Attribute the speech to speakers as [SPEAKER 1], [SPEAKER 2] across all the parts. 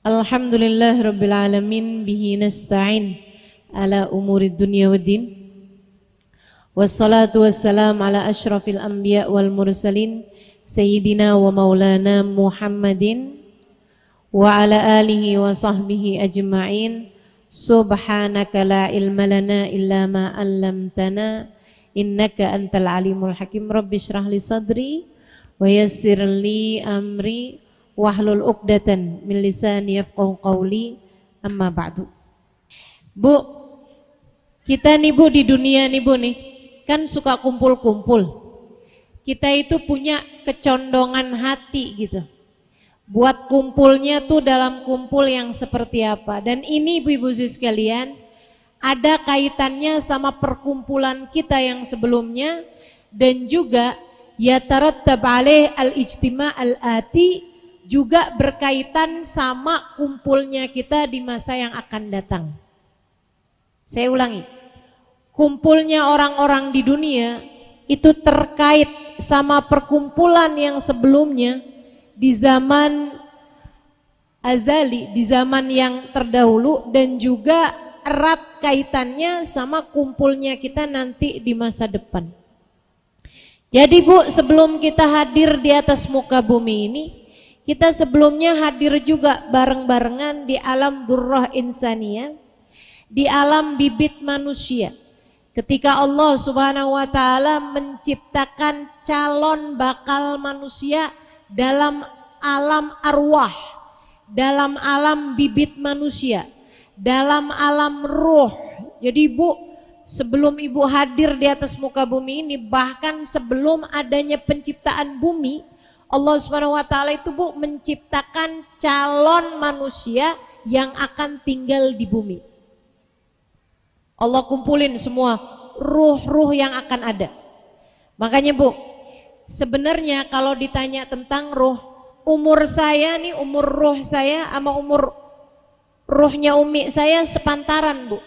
[SPEAKER 1] Alhamdulillah Rabbil Alamin bihi nasta'in ala umuri dunya waddin. Wassalatu wassalam ala ashrafil anbiya wal mursalin Sayyidina wa maulana Muhammadin wa ala alihi wa sahbihi ajma'in. Subhanaka la ilma lana illa ma 'allamtana innaka antal alimul hakim. Rabbi shrah li sadri wa yassir li amri wahlul 'uqdatan min lisani yafqahu qawli, amma ba'du. Bu, kita nih Bu di dunia nih Bu nih kan suka kumpul-kumpul. Kita itu punya kecondongan hati gitu. Buat kumpulnya tuh dalam kumpul yang seperti apa. Dan ini ibu-ibu sekalian ada kaitannya sama perkumpulan kita yang sebelumnya dan juga yatarattab alaih al-ijtima' al-ati, juga berkaitan sama kumpulnya kita di masa yang akan datang. Saya ulangi, kumpulnya orang-orang di dunia itu terkait sama perkumpulan yang sebelumnya di zaman azali, di zaman yang terdahulu, dan juga erat kaitannya sama kumpulnya kita nanti di masa depan. Jadi Bu, sebelum kita hadir di atas muka bumi ini, kita sebelumnya hadir juga bareng-barengan di alam durrah insaniyah, di alam bibit manusia. Ketika Allah Subhanahu wa taala menciptakan calon bakal manusia dalam alam arwah, dalam alam bibit manusia, dalam alam ruh. Jadi Bu, sebelum Ibu hadir di atas muka bumi ini, bahkan sebelum adanya penciptaan bumi, Allah Subhanahu wa taala itu Bu menciptakan calon manusia yang akan tinggal di bumi. Allah kumpulin semua ruh-ruh yang akan ada. Makanya Bu, sebenarnya kalau ditanya tentang ruh, umur saya nih, umur ruh saya sama umur ruhnya umi saya sepantaran Bu.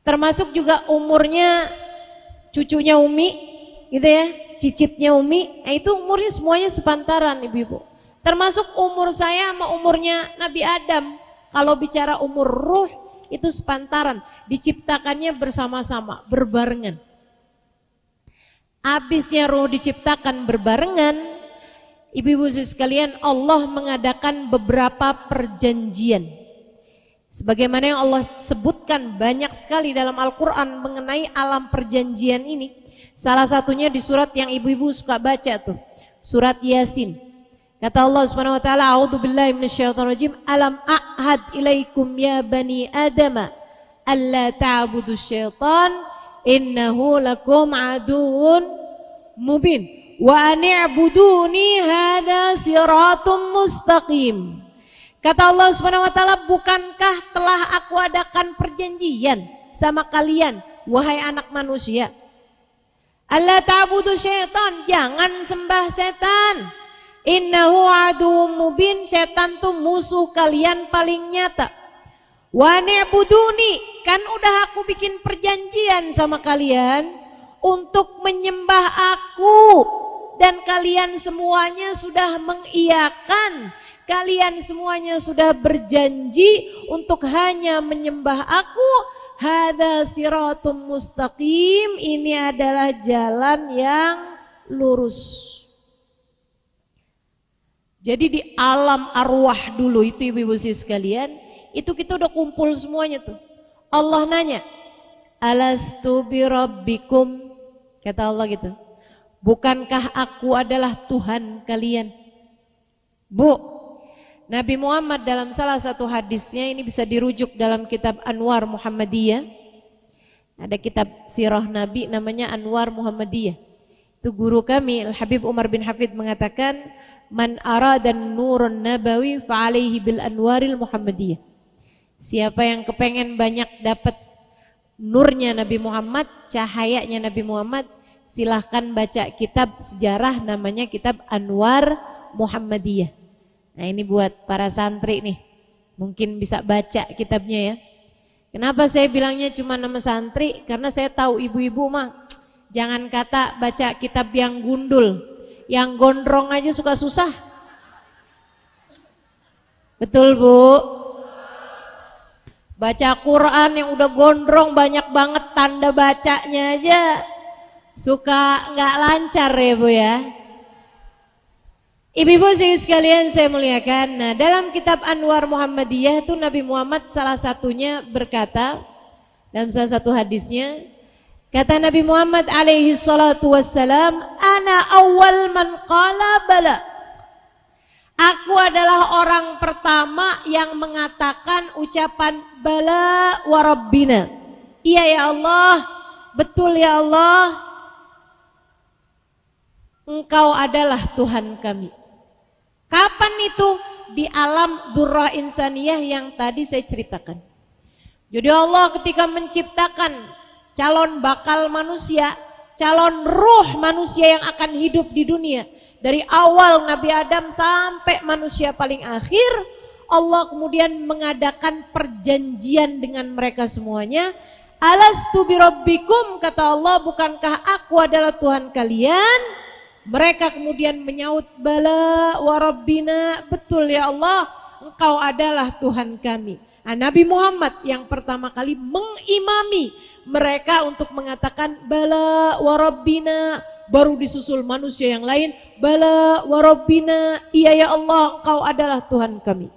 [SPEAKER 1] Termasuk juga umurnya cucunya umi gitu ya, cicitnya umi, nah itu umurnya semuanya sepantaran ibu-ibu. Termasuk umur saya sama umurnya Nabi Adam. Kalau bicara umur ruh itu sepantaran, diciptakannya bersama-sama, berbarengan. Habisnya ruh diciptakan berbarengan, ibu-ibu sekalian, Allah mengadakan beberapa perjanjian. Sebagaimana yang Allah sebutkan banyak sekali dalam Al-Quran mengenai alam perjanjian ini. Salah satunya di surat yang ibu-ibu suka baca tuh, surat Yasin. Kata Allah Subhanahu wa taala, a'udzubillahi minasyaitonir rajim, alam a'had ilaikum ya bani Adam alla ta'budu syaitan innahu lakum aduwwun mubin wa ani'buduni hadza siratum mustaqim. Kata Allah Subhanahu wa taala, bukankah telah aku adakan perjanjian sama kalian wahai anak manusia? Allah ta'budu syaitan, jangan sembah setan. Innahu aduwwum mubin, setan tuh musuh kalian paling nyata. Wa ni'buduni, kan udah aku bikin perjanjian sama kalian untuk menyembah aku, dan kalian semuanya sudah mengiyakan, kalian semuanya sudah berjanji untuk hanya menyembah aku. Hadza siratum mustaqim, ini adalah jalan yang lurus. Jadi di alam arwah dulu itu ibu-ibu sekalian, itu kita udah kumpul semuanya tuh. Allah nanya, alastu birabbikum, kata Allah gitu, bukankah aku adalah Tuhan kalian? Bu, Nabi Muhammad dalam salah satu hadisnya, ini bisa dirujuk dalam kitab Anwar Muhammadiyah. Ada kitab sirah Nabi namanya Anwar Muhammadiyah. Itu guru kami Al-Habib Umar bin Hafid mengatakan, man aradan nurun nabawi fa'alaihi bil anwaril Muhammadiyah. Siapa yang kepengen banyak dapat nurnya Nabi Muhammad, cahayanya Nabi Muhammad, silahkan baca kitab sejarah namanya kitab Anwar Muhammadiyah. Nah ini buat para santri nih, mungkin bisa baca kitabnya ya. Kenapa saya bilangnya cuma nama santri? Karena saya tahu ibu-ibu mah jangan kata baca kitab yang gundul, yang gondrong aja suka susah. Betul Bu? Baca Quran yang udah gondrong banyak banget tanda bacanya aja suka nggak lancar ya Bu ya. Ibu-ibu sekalian saya muliakan. Nah, dalam kitab Anwar Muhammadiyah itu Nabi Muhammad salah satunya berkata dalam salah satu hadisnya, kata Nabi Muhammad alaihi salatu wassalam, ana awal man qala bala. Aku adalah orang pertama yang mengatakan ucapan bala wa rabbina. Iya ya Allah, betul ya Allah, Engkau adalah Tuhan kami. Kapan itu? Di alam durra insaniyah yang tadi saya ceritakan. Jadi Allah ketika menciptakan calon bakal manusia, calon ruh manusia yang akan hidup di dunia, dari awal Nabi Adam sampai manusia paling akhir, Allah kemudian mengadakan perjanjian dengan mereka semuanya. Alastu birabbikum, kata Allah, bukankah aku adalah Tuhan kalian? Mereka kemudian menyaut, bala wa rabbina, betul ya Allah, Engkau adalah Tuhan kami. Nah, Nabi Muhammad yang pertama kali mengimami mereka untuk mengatakan bala wa rabbina, baru disusul manusia yang lain, bala wa rabbina, iya ya Allah, Engkau adalah Tuhan kami.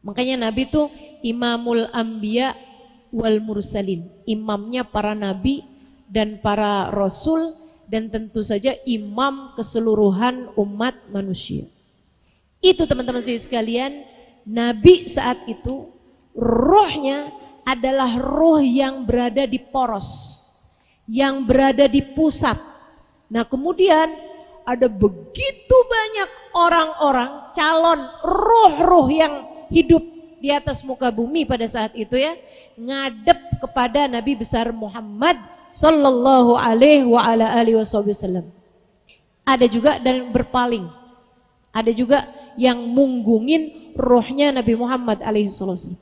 [SPEAKER 1] Makanya Nabi itu imamul anbiya wal mursalin, imamnya para nabi dan para rasul, dan tentu saja imam keseluruhan umat manusia. Itu teman-teman sekalian, Nabi saat itu rohnya adalah roh yang berada di poros, yang berada di pusat. Nah kemudian ada begitu banyak orang-orang calon roh-roh yang hidup di atas muka bumi pada saat itu ya, ngadep kepada Nabi besar Muhammad sallallahu alaihi wa ala alihi wasallam. Ada juga dan berpaling. Ada juga yang munggungin rohnya Nabi Muhammad alaihi wasallam.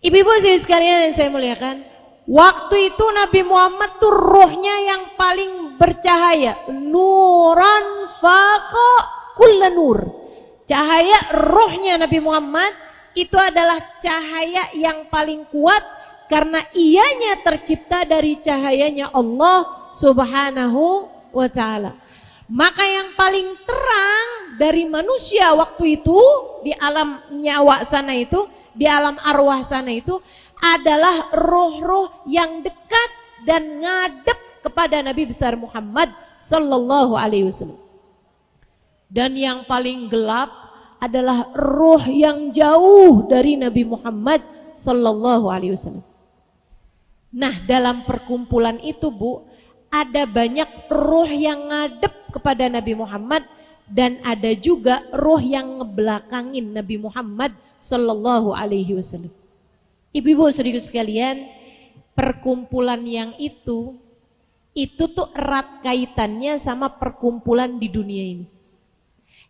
[SPEAKER 1] Ibu-ibu sekalian yang saya muliakan, waktu itu Nabi Muhammad tuh rohnya yang paling bercahaya, nuran faqa kulla nur. Cahaya rohnya Nabi Muhammad itu adalah cahaya yang paling kuat, karena ianya tercipta dari cahayanya Allah subhanahu wa ta'ala. Maka yang paling terang dari manusia waktu itu di alam nyawa sana itu, di alam arwah sana itu adalah roh-roh yang dekat dan ngadep kepada Nabi besar Muhammad sallallahu alaihi wasallam. Dan yang paling gelap adalah roh yang jauh dari Nabi Muhammad sallallahu alaihi wasallam. Nah dalam perkumpulan itu Bu, ada banyak roh yang ngadep kepada Nabi Muhammad dan ada juga roh yang ngebelakangin Nabi Muhammad sallallahu alaihi wasallam. Ibu-ibu saudara sekalian, perkumpulan yang itu tuh erat kaitannya sama perkumpulan di dunia ini.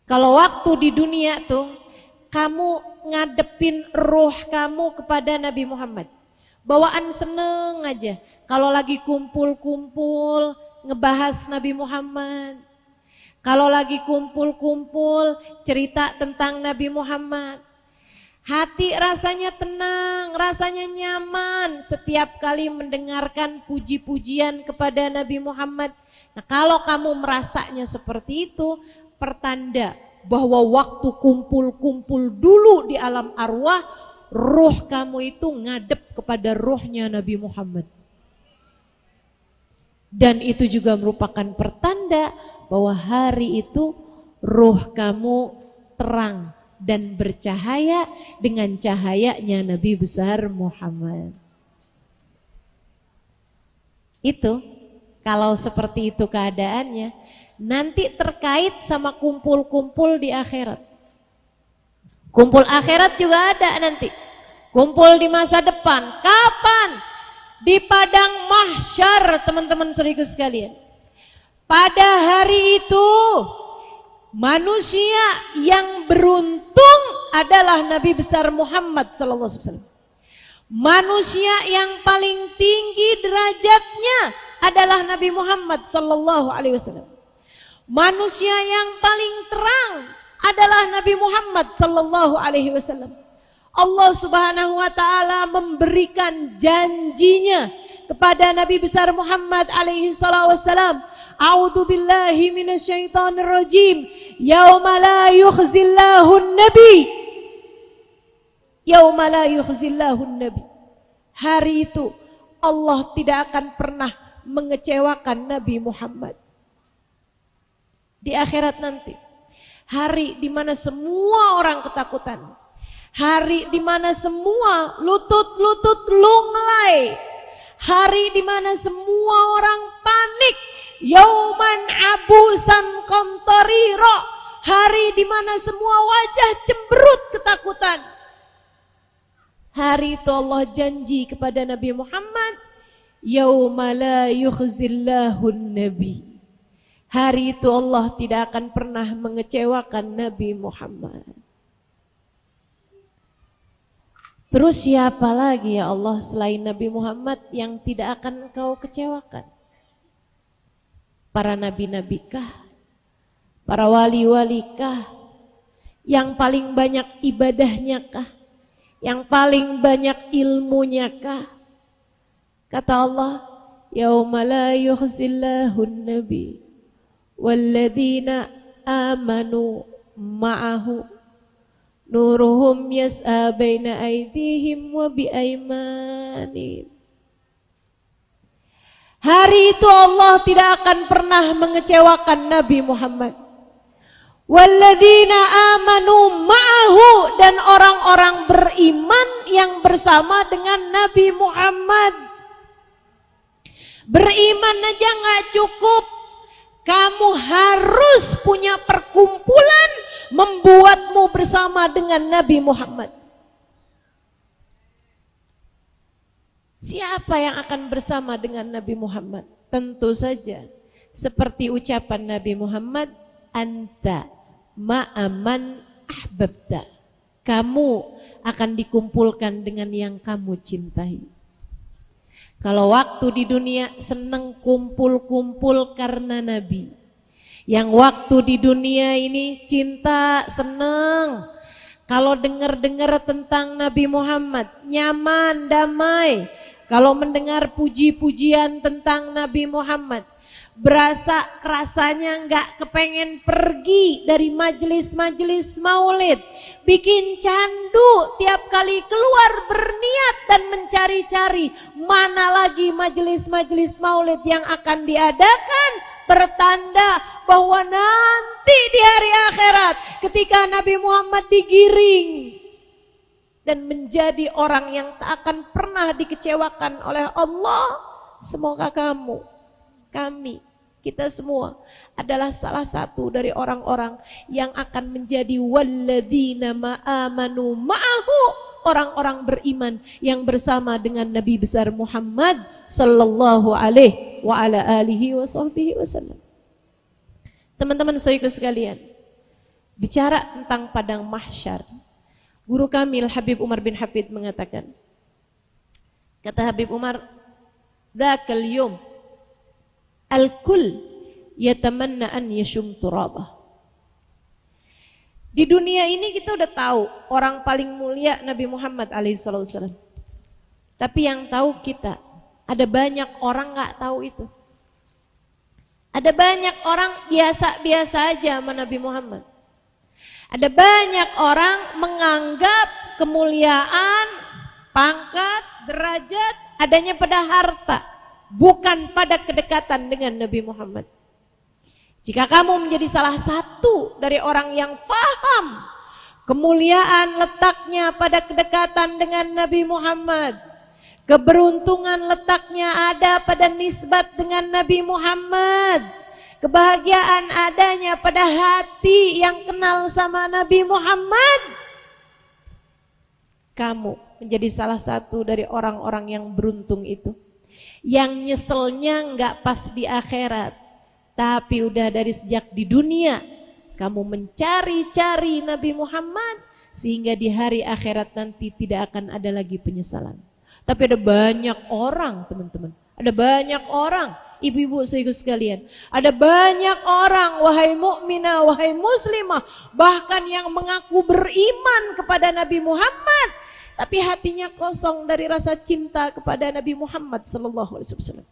[SPEAKER 1] Kalau waktu di dunia tuh kamu ngadepin roh kamu kepada Nabi Muhammad, bawaan seneng aja. Kalau lagi kumpul-kumpul ngebahas Nabi Muhammad, kalau lagi kumpul-kumpul cerita tentang Nabi Muhammad, hati rasanya tenang, rasanya nyaman setiap kali mendengarkan puji-pujian kepada Nabi Muhammad. Nah kalau kamu merasanya seperti itu, pertanda bahwa waktu kumpul-kumpul dulu di alam arwah, roh kamu itu ngadep kepada rohnya Nabi Muhammad. Dan itu juga merupakan pertanda bahwa hari itu roh kamu terang dan bercahaya dengan cahayanya Nabi besar Muhammad. Itu kalau seperti itu keadaannya, nanti terkait sama kumpul-kumpul di akhirat. Kumpul akhirat juga ada nanti. Kumpul di masa depan. Kapan? Di padang mahsyar, teman-teman saudaraku sekalian. Pada hari itu manusia yang beruntung adalah Nabi besar Muhammad sallallahu alaihi wasallam. Manusia yang paling tinggi derajatnya adalah Nabi Muhammad sallallahu alaihi wasallam. Manusia yang paling terang adalah Nabi Muhammad sallallahu alaihi wasallam. Allah Subhanahu wa taala memberikan janjinya kepada Nabi besar Muhammad alaihi salatu wasallam. A'udzu billahi minasyaitonir rajim. Yauma la yukhzillahu an-nabi. Yauma la yukhzillahu an-nabi. Hari itu Allah tidak akan pernah mengecewakan Nabi Muhammad. Di akhirat nanti, hari di mana semua orang ketakutan, hari di mana semua lutut-lutut lunglai, hari di mana semua orang panik, yauman abusan qamtarira, hari di mana semua wajah cemberut ketakutan. Hari itu Allah janji kepada Nabi Muhammad, yauma la yukhzillahu an-nabi. Hari itu Allah tidak akan pernah mengecewakan Nabi Muhammad. Terus siapa lagi ya Allah selain Nabi Muhammad yang tidak akan Engkau kecewakan? Para nabi-nabikah? Para wali-walikah? Yang paling banyak ibadahnya kah? Yang paling banyak ilmunya kah? Kata Allah, yauma la yukhzillahu an-nabi walladzina amanu ma'ahu nuruhum yas'a baina aydihim wa biaymanihim. Hari itu Allah tidak akan pernah mengecewakan Nabi Muhammad. Walladzina amanu ma'ahu, dan orang-orang beriman yang bersama dengan Nabi Muhammad. Beriman aja gak cukup, kamu harus punya perkumpulan membuatmu bersama dengan Nabi Muhammad. Siapa yang akan bersama dengan Nabi Muhammad? Tentu saja seperti ucapan Nabi Muhammad, anta ma'aman ahbabta. Kamu akan dikumpulkan dengan yang kamu cintai. Kalau waktu di dunia senang kumpul-kumpul karena Nabi. Yang waktu di dunia ini cinta, senang. Kalau dengar-dengar tentang Nabi Muhammad, nyaman, damai. Kalau mendengar puji-pujian tentang Nabi Muhammad, rasanya nggak kepengen pergi dari majelis-majelis maulid, bikin candu tiap kali keluar berniat dan mencari-cari mana lagi majelis-majelis maulid yang akan diadakan, bertanda bahwa nanti di hari akhirat ketika Nabi Muhammad digiring dan menjadi orang yang tak akan pernah dikecewakan oleh Allah, semoga kamu, kami, kita semua adalah salah satu dari orang-orang yang akan menjadi walladzina ma'amanu ma'ahu, orang-orang beriman yang bersama dengan Nabi besar Muhammad sallallahu alaihi wa ala alihi wa sahbihi wasallam. Teman-teman saudaraku sekalian, bicara tentang padang mahsyar, guru kami Habib Umar bin Hafid mengatakan, kata Habib Umar, dzakal yawm al-kull yatamanna an yashum turabah. Di dunia ini kita udah tahu orang paling mulia Nabi Muhammad alaihissalam. Tapi yang tahu kita, ada banyak orang gak tahu itu. Ada banyak orang biasa-biasa aja sama Nabi Muhammad. Ada banyak orang menganggap kemuliaan, pangkat, derajat adanya pada harta, bukan pada kedekatan dengan Nabi Muhammad. Jika kamu menjadi salah satu dari orang yang faham kemuliaan letaknya pada kedekatan dengan Nabi Muhammad, keberuntungan letaknya ada pada nisbat dengan Nabi Muhammad, kebahagiaan adanya pada hati yang kenal sama Nabi Muhammad, kamu menjadi salah satu dari orang-orang yang beruntung itu, yang nyeselnya nggak pas di akhirat, tapi udah dari sejak di dunia kamu mencari-cari Nabi Muhammad, sehingga di hari akhirat nanti tidak akan ada lagi penyesalan. Tapi ada banyak orang, teman-teman, ada banyak orang Ibu-ibu saudaraku sekalian, ada banyak orang, wahai mukminah, wahai muslimah, bahkan yang mengaku beriman kepada Nabi Muhammad, tapi hatinya kosong dari rasa cinta kepada Nabi Muhammad sallallahu alaihi wasallam.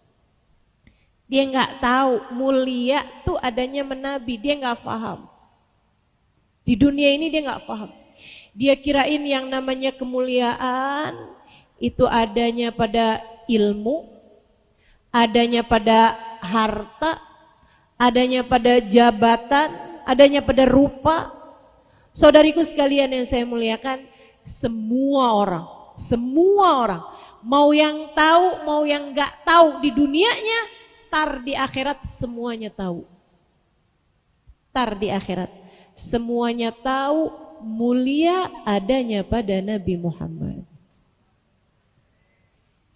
[SPEAKER 1] Dia nggak tahu mulia tuh adanya menabi, dia nggak paham. Di dunia ini dia nggak paham. Dia kirain yang namanya kemuliaan itu adanya pada ilmu, adanya pada harta, adanya pada jabatan, adanya pada rupa. Saudariku sekalian yang saya muliakan, semua orang, mau yang tahu, mau yang nggak tahu di dunianya, tar di akhirat semuanya tahu. Tar di akhirat semuanya tahu mulia adanya pada Nabi Muhammad.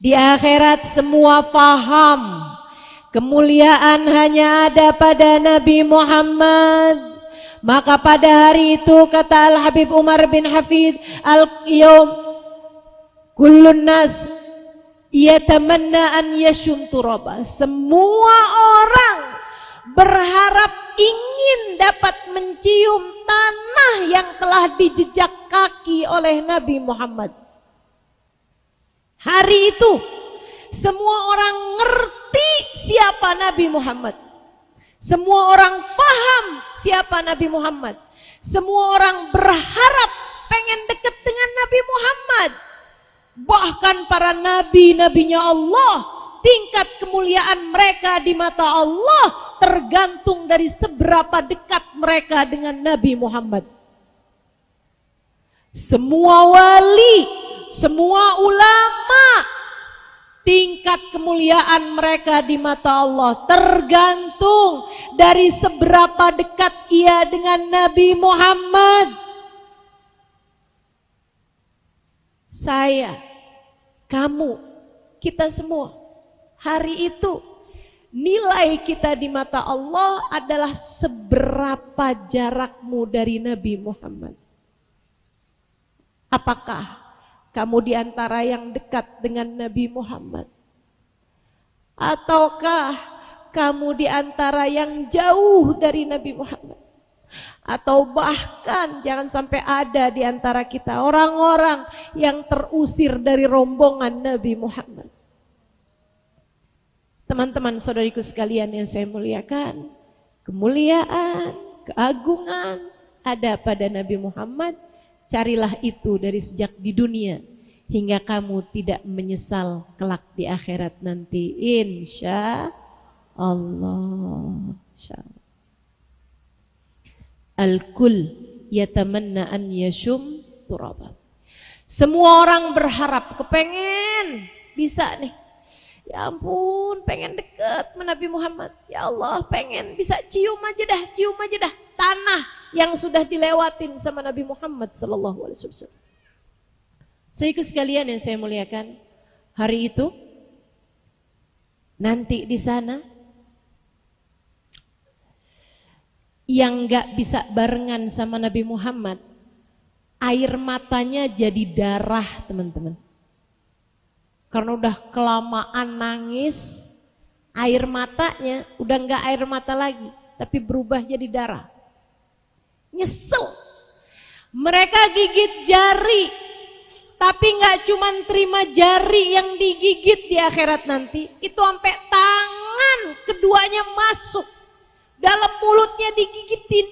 [SPEAKER 1] Di akhirat semua faham kemuliaan hanya ada pada Nabi Muhammad. Maka pada hari itu kata Al-Habib Umar bin Hafid, al-yawm kullun nas yatamanna an yashum turaba. Semua orang berharap ingin dapat mencium tanah yang telah dijejak kaki oleh Nabi Muhammad. Hari itu semua orang ngerti siapa Nabi Muhammad. Semua orang faham siapa Nabi Muhammad. Semua orang berharap pengen dekat dengan Nabi Muhammad. Bahkan para nabi-nabinya Allah, tingkat kemuliaan mereka di mata Allah tergantung dari seberapa dekat mereka dengan Nabi Muhammad. Semua wali, semua ulama, tingkat kemuliaan mereka di mata Allah tergantung dari seberapa dekat ia dengan Nabi Muhammad. Saya, kamu, kita semua, hari itu nilai kita di mata Allah adalah seberapa jarakmu dari Nabi Muhammad. Apakah kamu di antara yang dekat dengan Nabi Muhammad? Ataukah kamu di antara yang jauh dari Nabi Muhammad? Atau bahkan jangan sampai ada di antara kita orang-orang yang terusir dari rombongan Nabi Muhammad. Teman-teman saudariku sekalian yang saya muliakan, kemuliaan, keagungan ada pada Nabi Muhammad. Carilah itu dari sejak di dunia hingga kamu tidak menyesal kelak di akhirat nanti, insya Allah. Al-kul yatamanna an yashum turaba. Semua orang berharap, kepengen bisa nih, ya ampun pengen deket sama Nabi Muhammad, ya Allah pengen bisa cium aja dah tanah yang sudah dilewatin sama Nabi Muhammad sallallahu alaihi wasallam. Saudaraku sekalian yang saya muliakan, hari itu nanti di sana yang gak bisa barengan sama Nabi Muhammad, air matanya jadi darah teman-teman. Karena udah kelamaan nangis, air matanya udah gak air mata lagi, tapi berubah jadi darah. Nyesel. Mereka gigit jari, tapi gak cuman terima jari yang digigit di akhirat nanti, itu sampai tangan keduanya masuk dalam mulutnya, digigitin,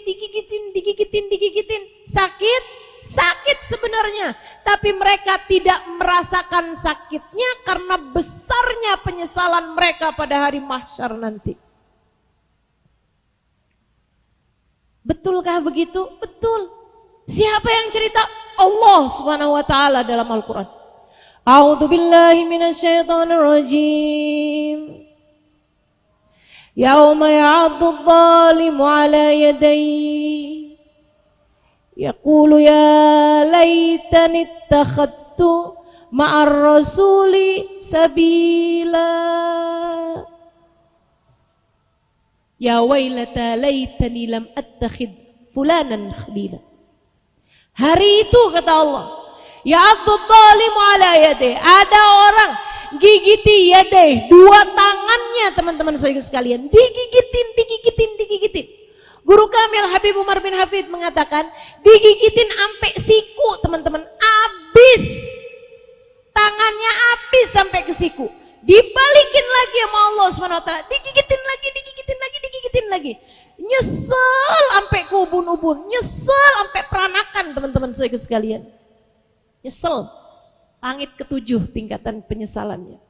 [SPEAKER 1] sakit sebenarnya, tapi mereka tidak merasakan sakitnya karena besarnya penyesalan mereka pada hari mahsyar nanti. Betulkah begitu? Betul. Siapa yang cerita? Allah Subhanahu wa taala dalam Al-Qur'an. A'udzu billahi minasyaitonir rajim. Yauma ya'addu adh-dhalimu 'ala yadayhi yaqulu ya laitani ittakhadtu ma'ar rasuli sabila. Ya wailata laitani lam attakhid fulanan khalila. Hari itu kata Allah, ya'addu adh-dhalimu 'ala yadayhi, ada orang gigiti ya deh, dua tangannya teman-teman sekalian, digigitin. Guru kami Al-Habib Umar bin Hafid mengatakan, digigitin sampai siku teman-teman, habis. Tangannya habis sampai ke siku. Dibalikin lagi sama Allah SWT, digigitin lagi. Nyesel sampai ke ubun-ubun, nyesel sampai peranakan teman-teman sekalian. Nyesel. Langit ke-7 tingkatan penyesalannya.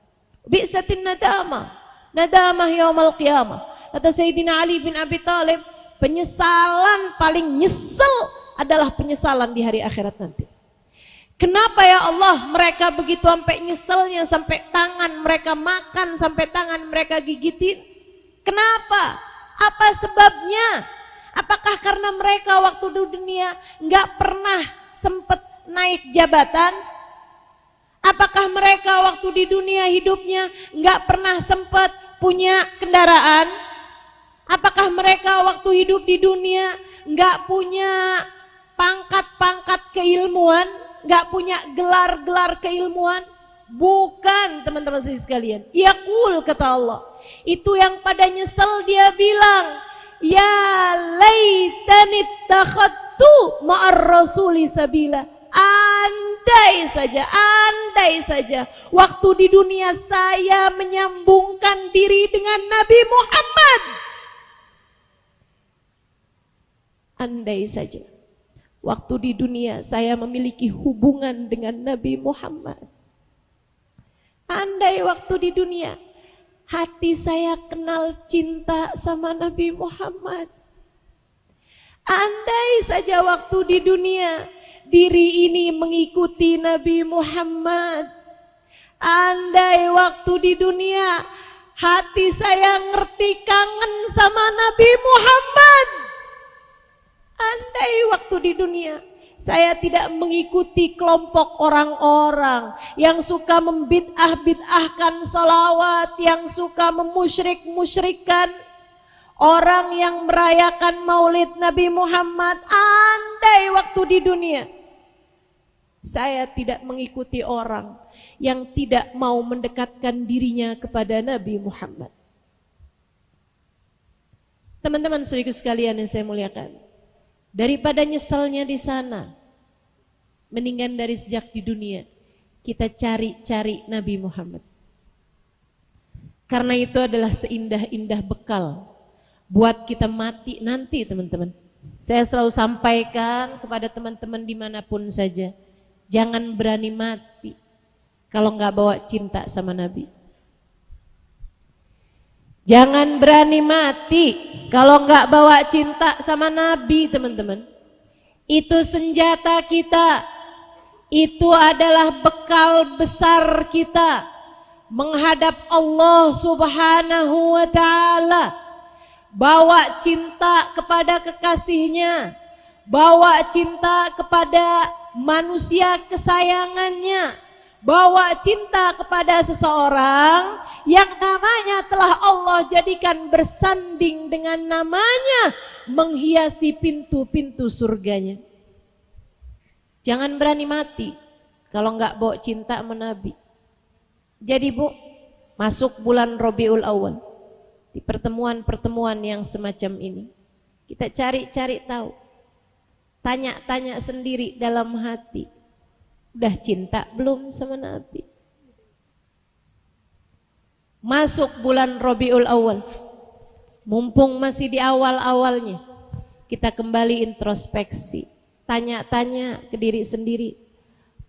[SPEAKER 1] Bi'satin nadamah yaumal qiyamah. Kata Sayyidina Ali bin Abi Thalib, penyesalan paling nyesel adalah penyesalan di hari akhirat nanti. Kenapa ya Allah mereka begitu sampai nyeselnya, sampai tangan mereka makan, sampai tangan mereka gigitin? Kenapa? Apa sebabnya? Apakah karena mereka waktu di dunia nggak pernah sempat naik jabatan? Apakah mereka waktu di dunia hidupnya nggak pernah sempat punya kendaraan? Apakah mereka waktu hidup di dunia nggak punya pangkat-pangkat keilmuan, nggak punya gelar-gelar keilmuan? Bukan teman-teman sekalian. Yaqul kata Allah, itu yang pada nyesel dia bilang, ya laitani takhadtu ma'ar rasuli sabila. Andai saja waktu di dunia saya menyambungkan diri dengan Nabi Muhammad. Andai saja waktu di dunia saya memiliki hubungan dengan Nabi Muhammad. Andai waktu di dunia hati saya kenal cinta sama Nabi Muhammad. Andai saja waktu di dunia diri ini mengikuti Nabi Muhammad. Andai waktu di dunia hati saya ngerti kangen sama Nabi Muhammad. Andai waktu di dunia saya tidak mengikuti kelompok orang-orang yang suka membid'ah-bid'ahkan salawat, yang suka memusyrik-musyrikan orang yang merayakan maulid Nabi Muhammad. Andai waktu di dunia saya tidak mengikuti orang yang tidak mau mendekatkan dirinya kepada Nabi Muhammad. Teman-teman saudara sekalian yang saya muliakan, daripada nyesalnya di sana, mendingan dari sejak di dunia kita cari Nabi Muhammad. Karena itu adalah seindah-indah bekal buat kita mati nanti teman-teman. Saya selalu sampaikan kepada teman-teman dimanapun saja, jangan berani mati kalau nggak bawa cinta sama Nabi. Jangan berani mati kalau nggak bawa cinta sama Nabi teman-teman. Itu senjata kita, itu adalah bekal besar kita menghadap Allah Subhanahu wa ta'ala. Bawa cinta kepada kekasihnya, bawa cinta kepada manusia kesayangannya, bawa cinta kepada seseorang yang namanya telah Allah jadikan bersanding dengan namanya, menghiasi pintu-pintu surganya. Jangan berani mati kalau enggak bawa cinta sama Nabi. Jadi Bu, masuk bulan Rabiul Awal, di pertemuan-pertemuan yang semacam ini, kita cari-cari tahu, tanya-tanya sendiri dalam hati, udah cinta belum sama Nabi? Masuk bulan Rabiul Awal, mumpung masih di awal-awalnya, kita kembali introspeksi, tanya-tanya ke diri sendiri,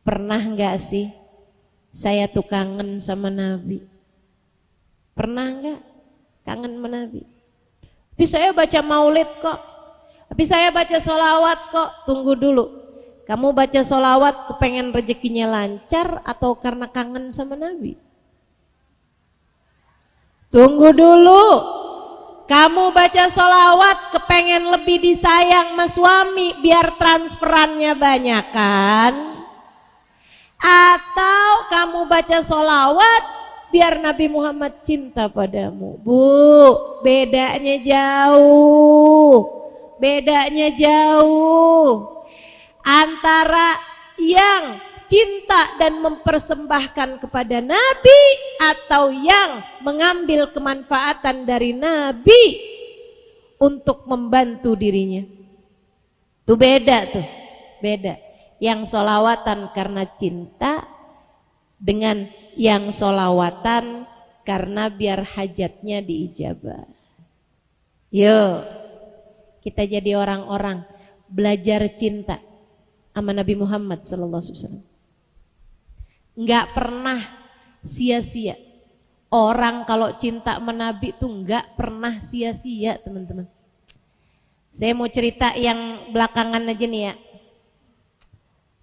[SPEAKER 1] pernah enggak sih saya tuh kangen sama Nabi? Pernah enggak kangen sama Nabi? Tapi saya baca maulid kok, tapi saya baca sholawat kok. Tunggu dulu, kamu baca sholawat kepengen rezekinya lancar atau karena kangen sama Nabi? Tunggu dulu, kamu baca sholawat kepengen lebih disayang sama suami biar transferannya banyak kan? Atau kamu baca sholawat biar Nabi Muhammad cinta padamu? Bu, bedanya jauh antara yang cinta dan mempersembahkan kepada Nabi atau yang mengambil kemanfaatan dari Nabi untuk membantu dirinya. Tuh beda tuh, beda. Yang solawatan karena cinta dengan yang solawatan karena biar hajatnya diijabah. Yuk, kita jadi orang-orang belajar cinta sama Nabi Muhammad SAW. Enggak pernah sia-sia. Orang kalau cinta sama Nabi tuh enggak pernah sia-sia, teman-teman. Saya mau cerita yang belakangan aja nih ya.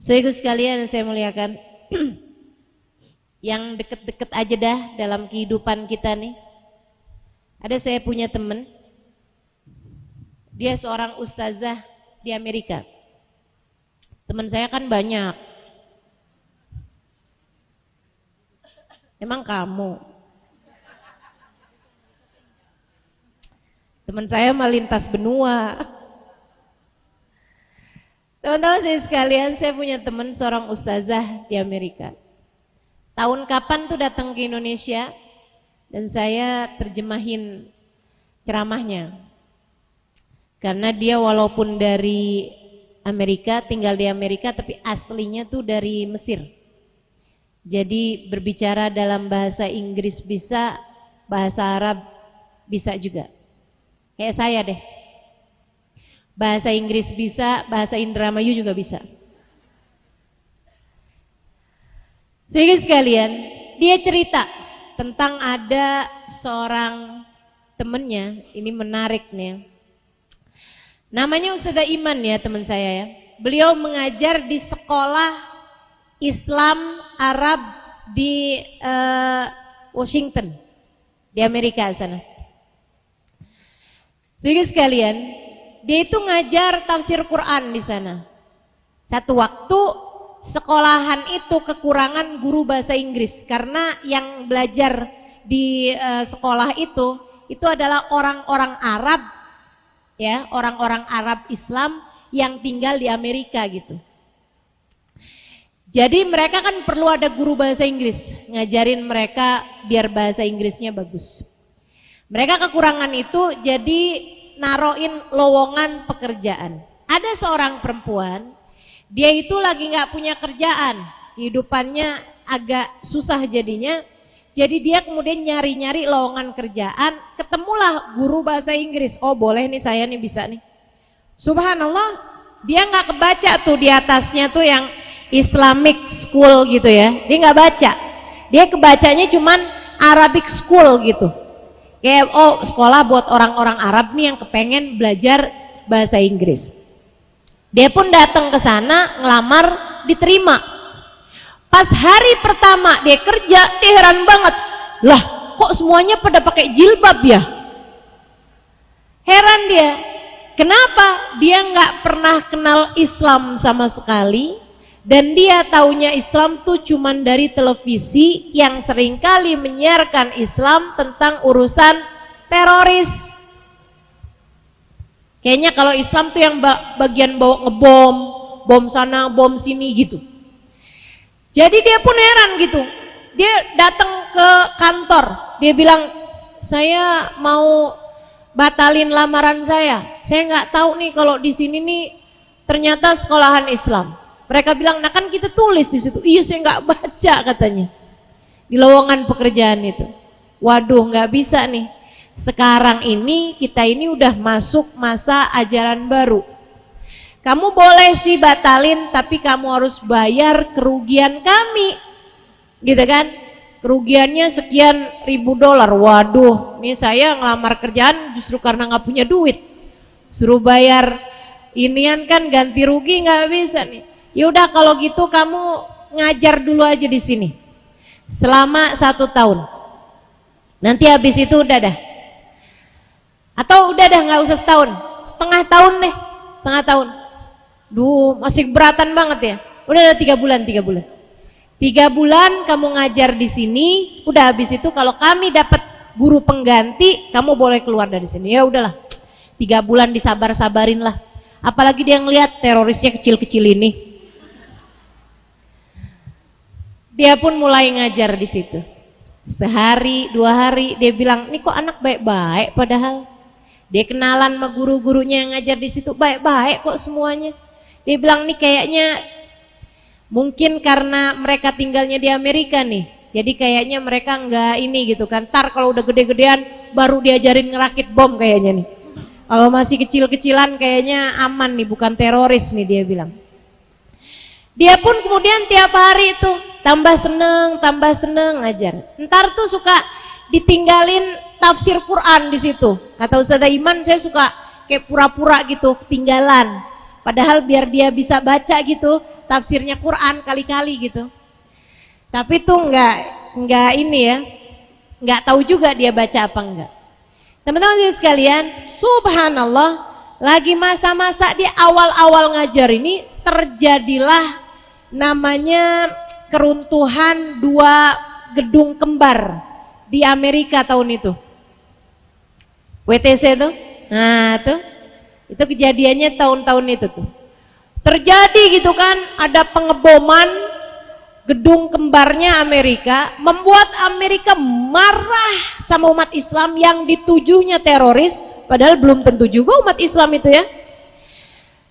[SPEAKER 1] Saudara sekalian yang saya muliakan, yang deket-deket aja dah dalam kehidupan kita nih. Ada saya punya teman, dia seorang ustazah di Amerika. Teman saya kan banyak. Emang kamu? Teman saya mah lintas benua. Teman-teman saya sekalian, saya punya teman seorang ustazah di Amerika. Tahun kapan tuh datang ke Indonesia dan saya terjemahin ceramahnya. Karena dia walaupun dari Amerika, tinggal di Amerika, tapi aslinya tuh dari Mesir. Jadi berbicara dalam bahasa Inggris bisa, bahasa Arab bisa juga. Kayak saya deh. Bahasa Inggris bisa, bahasa Indramayu juga bisa. Sehingga sekalian, dia cerita tentang ada seorang temennya, ini menarik nih. Namanya Ustazah Iman ya teman saya ya. Beliau mengajar di sekolah Islam Arab di Washington, di Amerika sana. Jadi sekalian, dia itu ngajar tafsir Quran di sana. Satu waktu sekolahan itu kekurangan guru bahasa Inggris karena yang belajar di sekolah itu adalah orang-orang Arab, ya, orang-orang Arab Islam yang tinggal di Amerika gitu. Jadi mereka kan perlu ada guru bahasa Inggris, ngajarin mereka biar bahasa Inggrisnya bagus. Mereka kekurangan itu jadi naroin lowongan pekerjaan. Ada seorang perempuan, dia itu lagi gak punya kerjaan, hidupannya agak susah jadinya. Jadi dia kemudian nyari-nyari lowongan kerjaan, ketemulah guru bahasa Inggris. Oh boleh nih saya nih bisa nih. Subhanallah, dia gak kebaca tuh di atasnya tuh yang Islamic school gitu ya, dia nggak baca, dia kebacanya cuman Arabic school gitu, kayak oh sekolah buat orang-orang Arab nih yang kepengen belajar bahasa Inggris. Dia pun datang ke sana ngelamar, diterima. Pas hari pertama dia kerja, dia heran banget, lah kok semuanya pada pakai jilbab ya? Heran dia, kenapa? Dia nggak pernah kenal Islam sama sekali. Dan dia taunya Islam tuh cuman dari televisi yang seringkali menyiarkan Islam tentang urusan teroris. Kayaknya kalau Islam tuh yang bagian bawa ngebom, bom sana, bom sini gitu. Jadi dia pun heran gitu. Dia datang ke kantor, dia bilang, saya mau batalin lamaran saya nggak tahu nih kalau di sini nih ternyata sekolahan Islam. Mereka bilang, nah kan kita tulis di situ. Iya saya nggak baca katanya di lowongan pekerjaan itu. Waduh nggak bisa nih. Sekarang ini kita ini udah masuk masa ajaran baru. Kamu boleh sih batalin, tapi kamu harus bayar kerugian kami, gitu kan? Kerugiannya sekian ribu dolar. Waduh, nih saya ngelamar kerjaan justru karena nggak punya duit. Suruh bayar inian kan ganti rugi nggak bisa nih. Yaudah kalau gitu kamu ngajar dulu aja di sini selama 1 tahun. Nanti habis itu udah dah. Atau udah dah nggak usah setahun, setengah tahun deh, setengah tahun. Duh masih beratan banget ya. Udah ada 3 bulan. 3 bulan kamu ngajar di sini. Udah habis itu kalau kami dapat guru pengganti, kamu boleh keluar dari sini. Ya udahlah, 3 bulan disabar-sabarin lah. Apalagi dia ngelihat terorisnya kecil-kecil ini. Dia pun mulai ngajar di situ. Sehari, 2 hari dia bilang, "Nih kok anak baik-baik padahal." Dia kenalan sama guru-gurunya yang ngajar di situ, baik-baik kok semuanya. Dia bilang, "Nih kayaknya mungkin karena mereka tinggalnya di Amerika nih. Jadi kayaknya mereka enggak ini gitu kan. Ntar kalau udah gede-gedean baru diajarin ngerakit bom kayaknya nih. Kalau masih kecil-kecilan kayaknya aman nih, bukan teroris nih," dia bilang. Dia pun kemudian tiap hari itu tambah seneng ngajar. Ntar tuh suka ditinggalin tafsir Quran di situ. Kata Ustazah Iman, saya suka kayak pura-pura gitu ketinggalan. Padahal biar dia bisa baca gitu tafsirnya Quran kali-kali gitu. Tapi tuh enggak ini ya, enggak tahu juga dia baca apa enggak. Teman-teman sekalian, subhanallah, lagi masa-masa di awal-awal ngajar ini terjadilah namanya keruntuhan 2 gedung kembar di Amerika tahun itu. WTC tuh. Nah, tuh. Itu kejadiannya tahun-tahun itu tuh. Terjadi gitu kan, ada pengeboman gedung kembarnya Amerika, membuat Amerika marah sama umat Islam yang ditujunya teroris, padahal belum tentu juga umat Islam itu ya.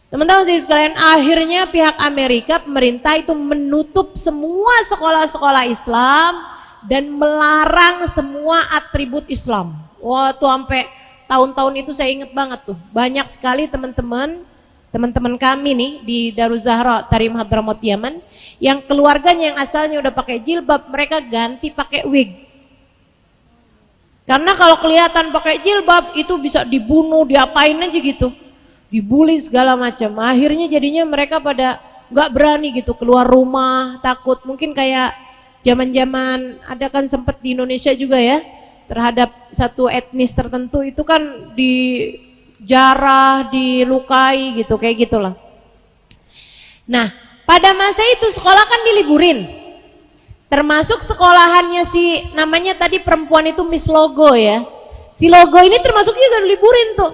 [SPEAKER 1] Teman-teman sekalian, akhirnya pihak Amerika, pemerintah itu menutup semua sekolah-sekolah Islam dan melarang semua atribut Islam. Wah, tuh sampai tahun-tahun itu saya ingat banget tuh. Banyak sekali teman-teman kami nih di Daruz Zahra Tarim Hadramaut Yaman yang keluarganya yang asalnya udah pakai jilbab, mereka ganti pakai wig. Karena kalau kelihatan pakai jilbab itu bisa dibunuh, diapain aja gitu. Dibully segala macam. Akhirnya jadinya mereka pada nggak berani gitu keluar rumah, takut. Mungkin kayak zaman-zaman ada kan sempet di Indonesia juga ya, terhadap satu etnis tertentu itu kan dijarah, dilukai gitu, kayak gitulah. Nah, pada masa itu sekolah kan diliburin. Termasuk sekolahannya si namanya tadi perempuan itu Miss Logo ya. Si Logo ini termasuk juga diliburin tuh.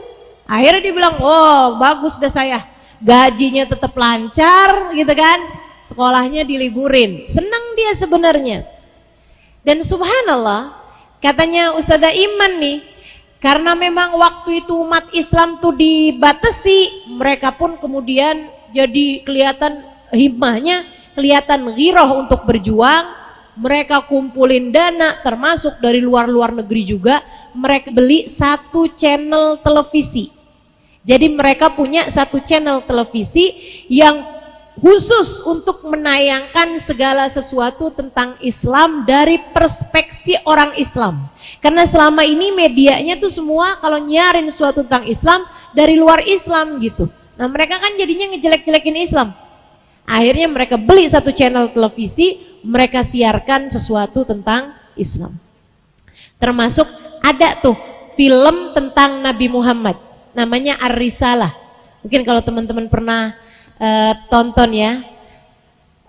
[SPEAKER 1] Akhirnya dia bilang, "Oh, bagus dah saya. Gajinya tetap lancar gitu kan. Sekolahnya diliburin." Senang dia sebenarnya. Dan subhanallah, katanya Ustazah Iman nih, karena memang waktu itu umat Islam tuh dibatasi, mereka pun kemudian jadi kelihatan himmahnya, kelihatan ghiroh untuk berjuang. Mereka kumpulin dana, termasuk dari luar negeri juga. Mereka beli 1 channel televisi. Jadi mereka punya 1 channel televisi yang khusus untuk menayangkan segala sesuatu tentang Islam dari perspektif orang Islam. Karena selama ini medianya tuh semua kalau nyiarin sesuatu tentang Islam dari luar Islam gitu. Nah, mereka kan jadinya ngejelek-jelekin Islam. Akhirnya mereka beli 1 channel televisi, mereka siarkan sesuatu tentang Islam. Termasuk ada tuh film tentang Nabi Muhammad, namanya Ar-Risalah. Mungkin kalau teman-teman pernah tonton ya,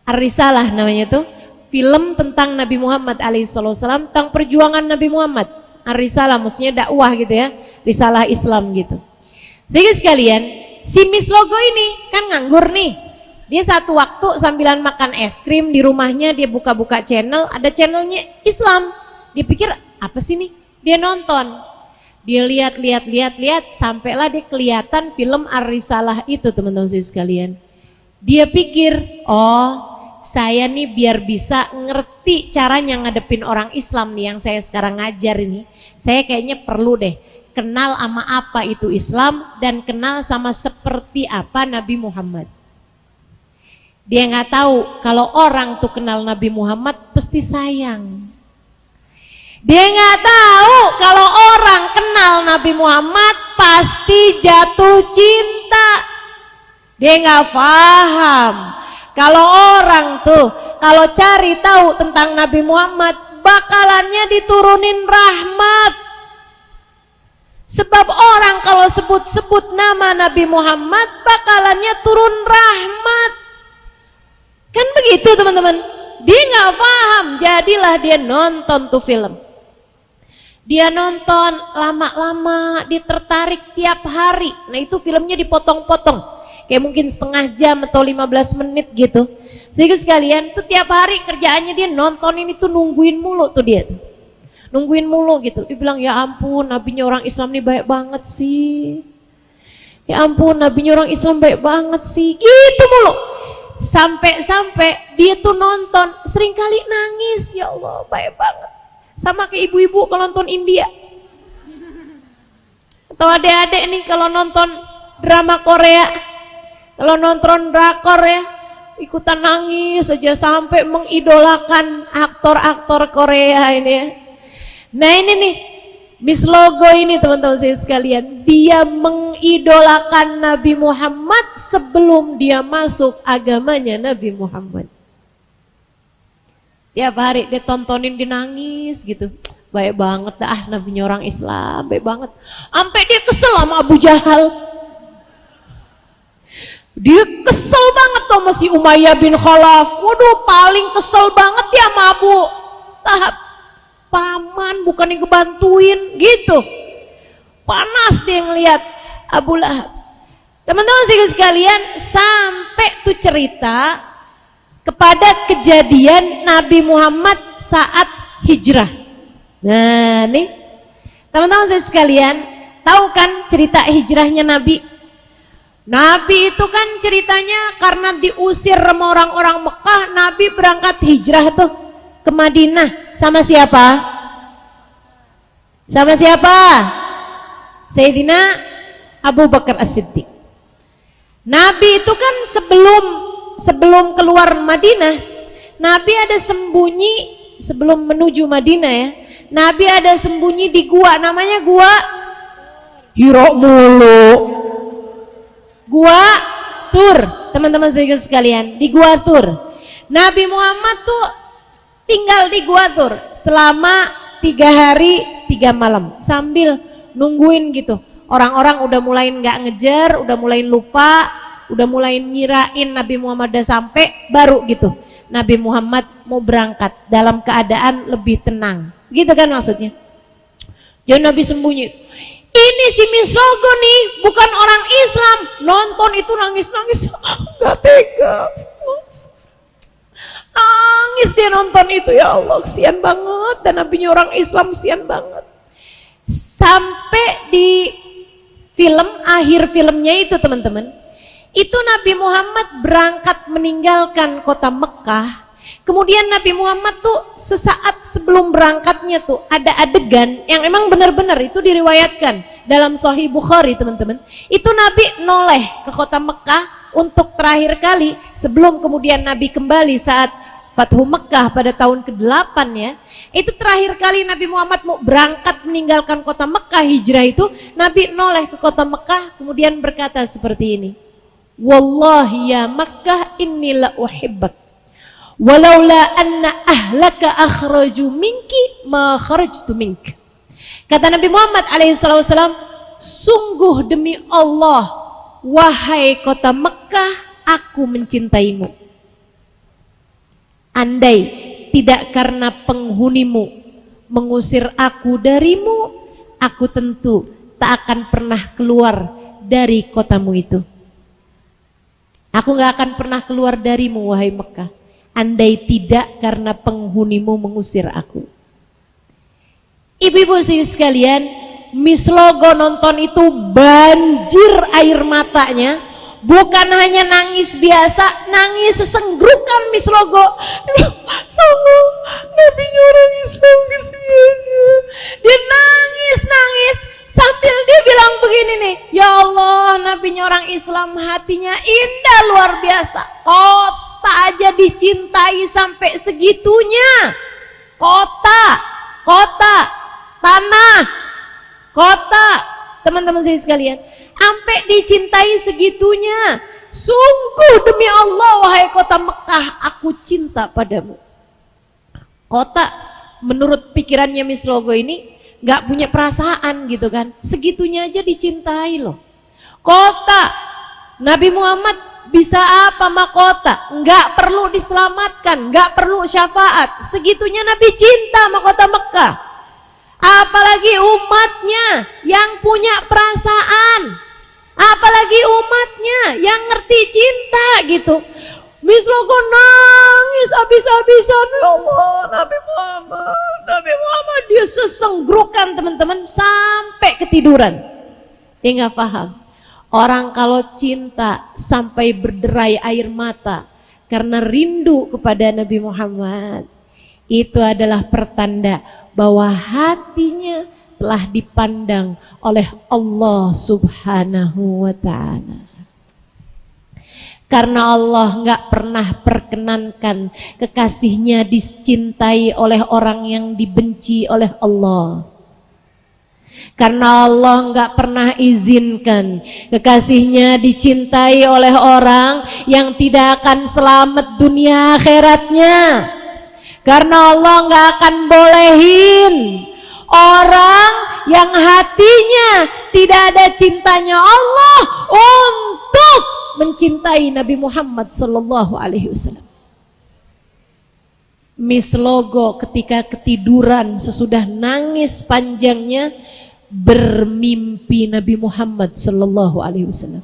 [SPEAKER 1] Ar-Risalah namanya tuh, film tentang Nabi Muhammad alaihissalam, tentang perjuangan Nabi Muhammad. Ar-Risalah maksudnya dakwah gitu ya, risalah Islam gitu. Jadi sekalian, si Miss Logo ini kan nganggur nih. Dia satu waktu sambilan makan es krim di rumahnya, dia buka-buka channel, ada channelnya Islam. Dia pikir apa sih nih? Dia nonton. Dia lihat, sampailah dia kelihatan film Ar-Risalah itu, teman-teman sekalian. Dia pikir, oh saya nih biar bisa ngerti caranya ngadepin orang Islam nih yang saya sekarang ngajar ini, saya kayaknya perlu deh kenal sama apa itu Islam dan kenal sama seperti apa Nabi Muhammad. Dia nggak tahu kalau orang tuh kenal Nabi Muhammad pasti sayang. Dia nggak tahu kalau orang kenal Nabi Muhammad pasti jatuh cinta. Dia nggak paham kalau orang tuh kalau cari tahu tentang Nabi Muhammad bakalannya diturunin rahmat. Sebab orang kalau sebut-sebut nama Nabi Muhammad bakalannya turun rahmat. Kan begitu teman-teman. Dia nggak paham, jadilah dia nonton tuh film. Dia nonton lama-lama, dia tertarik tiap hari. Nah itu filmnya dipotong-potong, kayak mungkin setengah jam atau 15 menit gitu. Sehingga sekalian tuh tiap hari kerjaannya dia nontonin itu, nungguin mulu tuh dia tuh. Nungguin mulu gitu. Dibilang ya ampun, nabinya orang Islam nih baik banget sih. Ya ampun, nabinya orang Islam baik banget sih. Gitu mulu. Sampai-sampai dia tuh nonton, seringkali nangis. Ya Allah, baik banget. Sama kayak ibu-ibu kalau nonton India. Atau adik-adik nih kalau nonton drama Korea, kalau nonton drakor ya, ikutan nangis saja sampai mengidolakan aktor-aktor Korea ini ya. Nah ini nih, Miss Logo ini teman-teman saya sekalian, dia mengidolakan Nabi Muhammad sebelum dia masuk agamanya Nabi Muhammad. Tiap hari dia tontonin, dia nangis gitu. Baik banget dah nabinya orang Islam, baik banget. Sampai dia kesel sama Abu Jahal. Dia kesel banget tuh sama si Umayyah bin Khalaf. Waduh, paling kesel banget dia sama Abu Lahab. Paman bukan yang kebantuin gitu. Panas dia ngelihat Abu Lahab. Teman-teman sekalian, sampai tuh cerita kepada kejadian Nabi Muhammad saat hijrah. Nah nih, teman-teman sekalian, tahu kan cerita hijrahnya Nabi? Nabi itu kan ceritanya karena diusir sama orang-orang Mekah, Nabi berangkat hijrah tuh ke Madinah. Sama siapa? Sama siapa? Sayyidina Abu Bakar As-Siddiq. Nabi itu kan sebelum keluar Madinah, Nabi ada sembunyi sebelum menuju Madinah ya. Nabi ada sembunyi di gua, namanya gua Hira mulu. Gua Tur, teman-teman sekalian, di Gua Tur. Nabi Muhammad tuh tinggal di Gua Tur selama 3 hari 3 malam sambil nungguin gitu. Orang-orang udah mulai nggak ngejar, udah mulai lupa, udah mulai ngirain Nabi Muhammad udah sampai, baru gitu Nabi Muhammad mau berangkat dalam keadaan lebih tenang. Gitu kan maksudnya. Jadi Nabi sembunyi. Ini si Miss Logo nih bukan orang Islam, nonton itu nangis-nangis, gak tega, nangis dia nonton itu, ya Allah kesian banget, dan nabinya orang Islam kesian banget. Sampai di film, akhir filmnya itu teman-teman, itu Nabi Muhammad berangkat meninggalkan kota Mekah. Kemudian Nabi Muhammad tuh sesaat sebelum berangkatnya tuh ada adegan yang emang benar-benar itu diriwayatkan dalam Sahih Bukhari teman-teman. Itu Nabi noleh ke kota Mekah untuk terakhir kali sebelum kemudian Nabi kembali saat Fathu Mekah pada tahun ke-8 ya. Itu terakhir kali Nabi Muhammad mau berangkat meninggalkan kota Mekah, hijrah itu, Nabi noleh ke kota Mekah kemudian berkata seperti ini. Wallahi ya Makkah inni la uhibbak. Walaula anna ahlaka akhraju minki ma kharajtu mink. Kata Nabi Muhammad alaihissalam, sungguh demi Allah, wahai kota Mekah, aku mencintaimu. Andai tidak karena penghunimu mengusir aku darimu, aku tentu tak akan pernah keluar dari kotamu itu. Aku gak akan pernah keluar darimu wahai Mekah, andai tidak karena penghunimu mengusir aku. Ibu-ibu sekalian, Miss Logo nonton itu banjir air matanya, bukan hanya nangis biasa, nangis sesenggukan Miss Logo. Allah, nabinya orang Islam kesiannya. Dia nangis sambil dia bilang begini nih, ya Allah, nabinya orang Islam hatinya indah luar biasa. Kota aja dicintai sampai segitunya. Kota, tanah, kota, teman-teman saya sekalian, sampai dicintai segitunya. Sungguh demi Allah wahai kota Mekah, aku cinta padamu. Kota menurut pikirannya Miss Logo ini gak punya perasaan gitu kan, segitunya aja dicintai loh. Kota, Nabi Muhammad bisa apa mahkota? Nggak perlu diselamatkan, nggak perlu syafaat. Segitunya Nabi cinta sama kota Mekah. Apalagi umatnya yang punya perasaan, apalagi umatnya yang ngerti cinta gitu. Miss Logo nangis habis-habisan. Ya Allah, Nabi Muhammad dia sesenggrukan teman-teman sampai ketiduran. Dia nggak paham. Orang kalau cinta sampai berderai air mata karena rindu kepada Nabi Muhammad, itu adalah pertanda bahwa hatinya telah dipandang oleh Allah Subhanahu wa ta'ala. Karena Allah nggak pernah perkenankan kekasihnya dicintai oleh orang yang dibenci oleh Allah. Karena Allah nggak pernah izinkan kekasihnya dicintai oleh orang yang tidak akan selamat dunia akhiratnya. Karena Allah nggak akan bolehin orang yang hatinya tidak ada cintanya Allah untuk mencintai Nabi Muhammad sallallahu alaihi wasallam. Miss Logo ketika ketiduran sesudah nangis panjangnya bermimpi Nabi Muhammad sallallahu alaihi wasallam.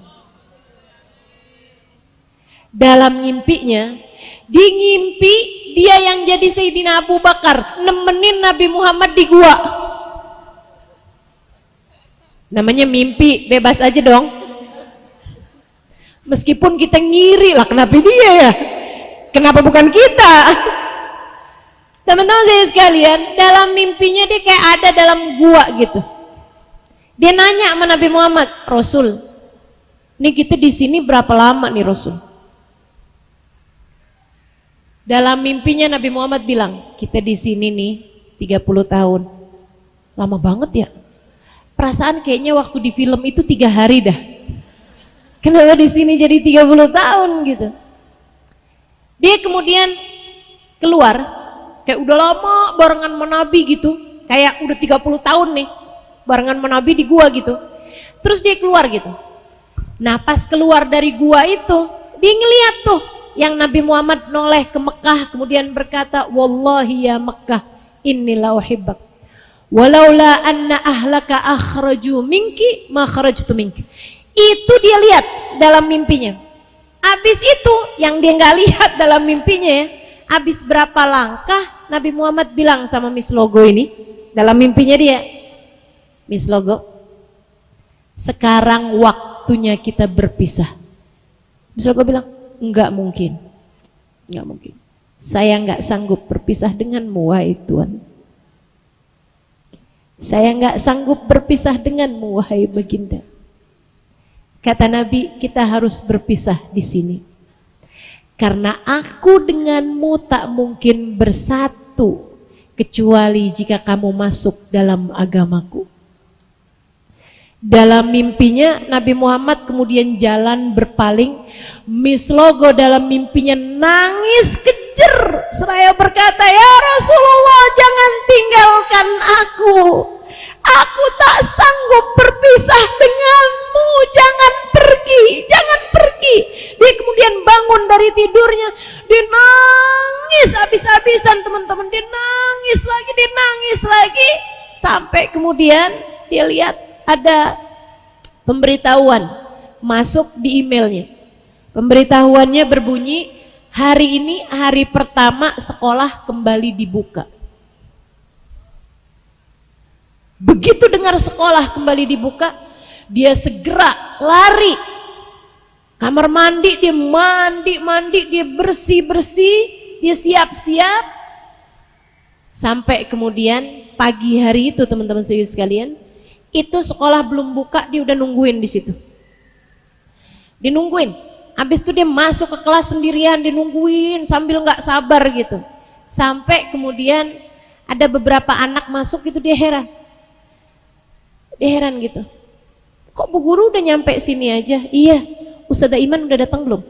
[SPEAKER 1] Dalam mimpinya, di ngimpi dia yang jadi Sayyidina Abu Bakar nemenin Nabi Muhammad di gua. Namanya mimpi, bebas aja dong. Meskipun kita ngiri lah, kenapa dia ya? Kenapa bukan kita? Teman-teman saya sekalian, dalam mimpinya dia kayak ada dalam gua gitu. Dia nanya sama Nabi Muhammad, Rasul, nih kita di sini berapa lama nih Rasul? Dalam mimpinya Nabi Muhammad bilang, kita di sini nih 30 tahun. Lama banget ya. Perasaan kayaknya waktu di film itu 3 hari dah. Kenapa di sini jadi 30 tahun gitu? Dia kemudian keluar, kayak udah lama barengan sama Nabi gitu, kayak udah 30 tahun nih barengan sama Nabi di gua gitu. Terus dia keluar gitu. Nah pas keluar dari gua itu, dia ngeliat tuh yang Nabi Muhammad noleh ke Mekah kemudian berkata, Wallahi ya Mekah, inilah uhibbak. Walaula anna ahlaka akhraju minki ma kharajtu minki. Itu dia lihat dalam mimpinya. Habis itu yang dia nggak lihat dalam mimpinya ya, habis berapa langkah Nabi Muhammad bilang sama Miss Logo ini dalam mimpinya dia, Miss Logo, sekarang waktunya kita berpisah. Miss Logo bilang, enggak mungkin. Saya nggak sanggup berpisah denganmu wahai Tuhan. Saya nggak sanggup berpisah denganmu wahai baginda. Kata Nabi, kita harus berpisah di sini. Karena aku denganmu tak mungkin bersatu kecuali jika kamu masuk dalam agamaku. Dalam mimpinya Nabi Muhammad kemudian jalan berpaling. Miss Logo dalam mimpinya nangis kejer seraya berkata, ya Rasulullah, jangan tinggalkan aku. Aku tak sanggup berpisah denganmu. Jangan pergi. Dia kemudian bangun dari tidurnya. Dia nangis habis-habisan teman-teman. Dia nangis lagi. Sampai kemudian dia lihat ada pemberitahuan masuk di emailnya. Pemberitahuannya berbunyi, hari ini hari pertama sekolah kembali dibuka. Begitu dengar sekolah kembali dibuka, dia segera lari kamar mandi, dia mandi, dia bersih, dia siap-siap. Sampai kemudian pagi hari itu teman-teman sekalian, itu sekolah belum buka, dia udah nungguin di situ. Dinungguin. Habis itu dia masuk ke kelas sendirian, dia nungguin sambil nggak sabar gitu. Sampai kemudian ada beberapa anak masuk itu, dia heran. Dia heran gitu. Kok Bu Guru udah nyampe sini aja? Iya. Ustazah Iman udah datang belum?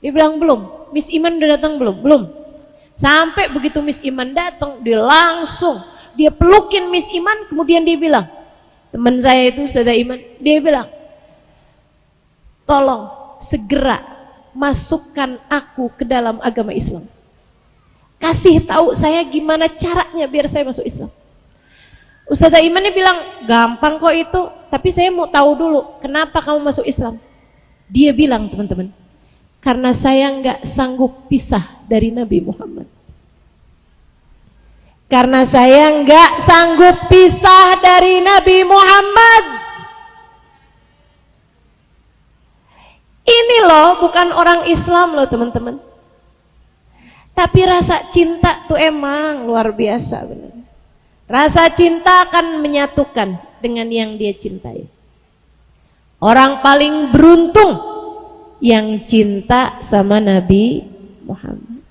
[SPEAKER 1] Dia bilang belum. Miss Iman udah datang belum? Belum. Sampai begitu Miss Iman datang, dia pelukin Miss Iman, kemudian dia bilang, teman saya itu Ustazah Iman, dia bilang, tolong segera masukkan aku ke dalam agama Islam. Kasih tahu saya gimana caranya biar saya masuk Islam. Ustazah Imannya bilang, gampang kok itu, tapi saya mau tahu dulu kenapa kamu masuk Islam. Dia bilang, teman-teman, Karena saya nggak sanggup pisah dari Nabi Muhammad. Karena saya nggak sanggup pisah dari Nabi Muhammad. Ini loh bukan orang Islam loh teman-teman. Tapi rasa cinta tuh emang luar biasa benar. Rasa cinta akan menyatukan dengan yang dia cintai. Orang paling beruntung yang cinta sama Nabi Muhammad.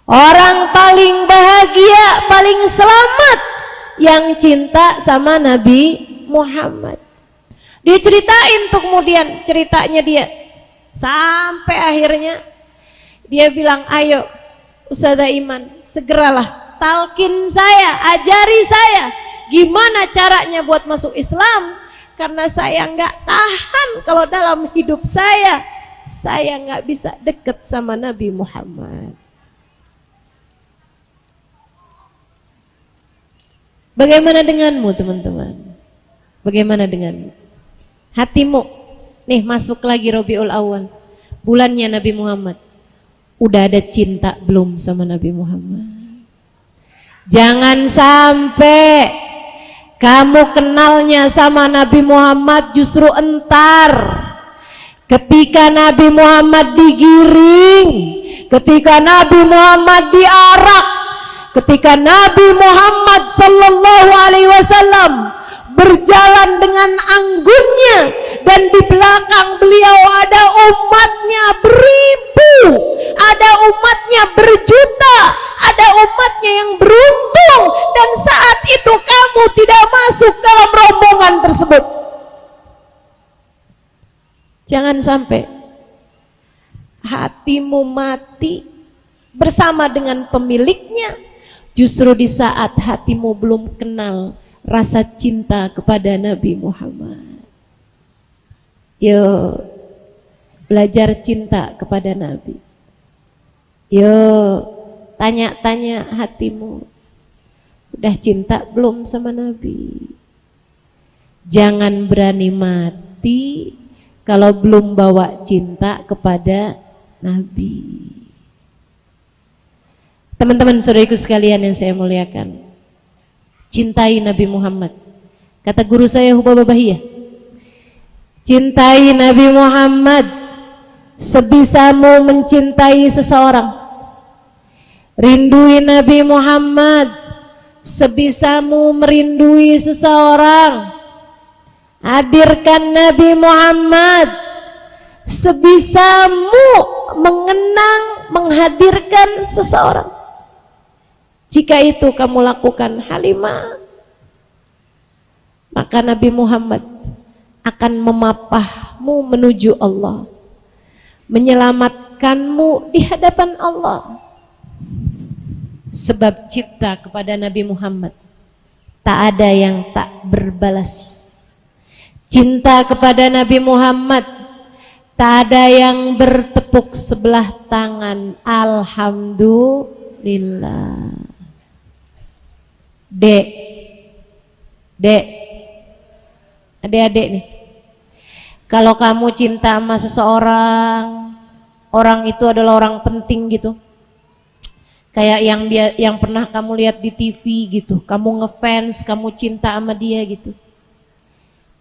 [SPEAKER 1] Orang paling bahagia, paling selamat yang cinta sama Nabi Muhammad. Dia ceritain tuh kemudian ceritanya dia. Sampai akhirnya dia bilang, ayo Ustazah Iman, segeralah talkin saya, ajari saya gimana caranya buat masuk Islam. Karena saya nggak tahan kalau dalam hidup saya nggak bisa deket sama Nabi Muhammad. Bagaimana denganmu teman-teman? Bagaimana denganmu? Hatimu, nih masuk lagi Rabiul Awal, bulannya Nabi Muhammad. Udah ada cinta belum sama Nabi Muhammad? Jangan sampai kamu kenalnya sama Nabi Muhammad justru entar. Ketika Nabi Muhammad digiring, ketika Nabi Muhammad diarak, ketika Nabi Muhammad sallallahu alaihi wasallam berjalan dengan anggunnya dan di belakang beliau ada umatnya beribu, ada umatnya berjuta, ada umatnya yang beruntung, dan saat itu kamu tidak masuk dalam rombongan tersebut. Jangan sampai hatimu mati bersama dengan pemiliknya justru di saat hatimu belum kenal rasa cinta kepada Nabi Muhammad. Yuk belajar cinta kepada Nabi. Yuk tanya-tanya hatimu, udah cinta belum sama Nabi? Jangan berani mati kalau belum bawa cinta kepada Nabi. Teman-teman saudariku sekalian yang saya muliakan, cintai Nabi Muhammad. Kata guru saya Hubaba Bahiyah, cintai Nabi Muhammad sebisamu mencintai seseorang. Rindui Nabi Muhammad sebisamu merindui seseorang. Hadirkan Nabi Muhammad sebisamu mengenang, menghadirkan seseorang. Jika itu kamu lakukan Halimah, maka Nabi Muhammad akan memapahmu menuju Allah, menyelamatkanmu di hadapan Allah. Sebab cinta kepada Nabi Muhammad tak ada yang tak berbalas. Cinta kepada Nabi Muhammad tak ada yang bertepuk sebelah tangan. Alhamdulillah. Dek, adik-adik nih, kalau kamu cinta sama seseorang, orang itu adalah orang penting gitu, kayak yang pernah kamu lihat di TV gitu, kamu ngefans, kamu cinta sama dia gitu.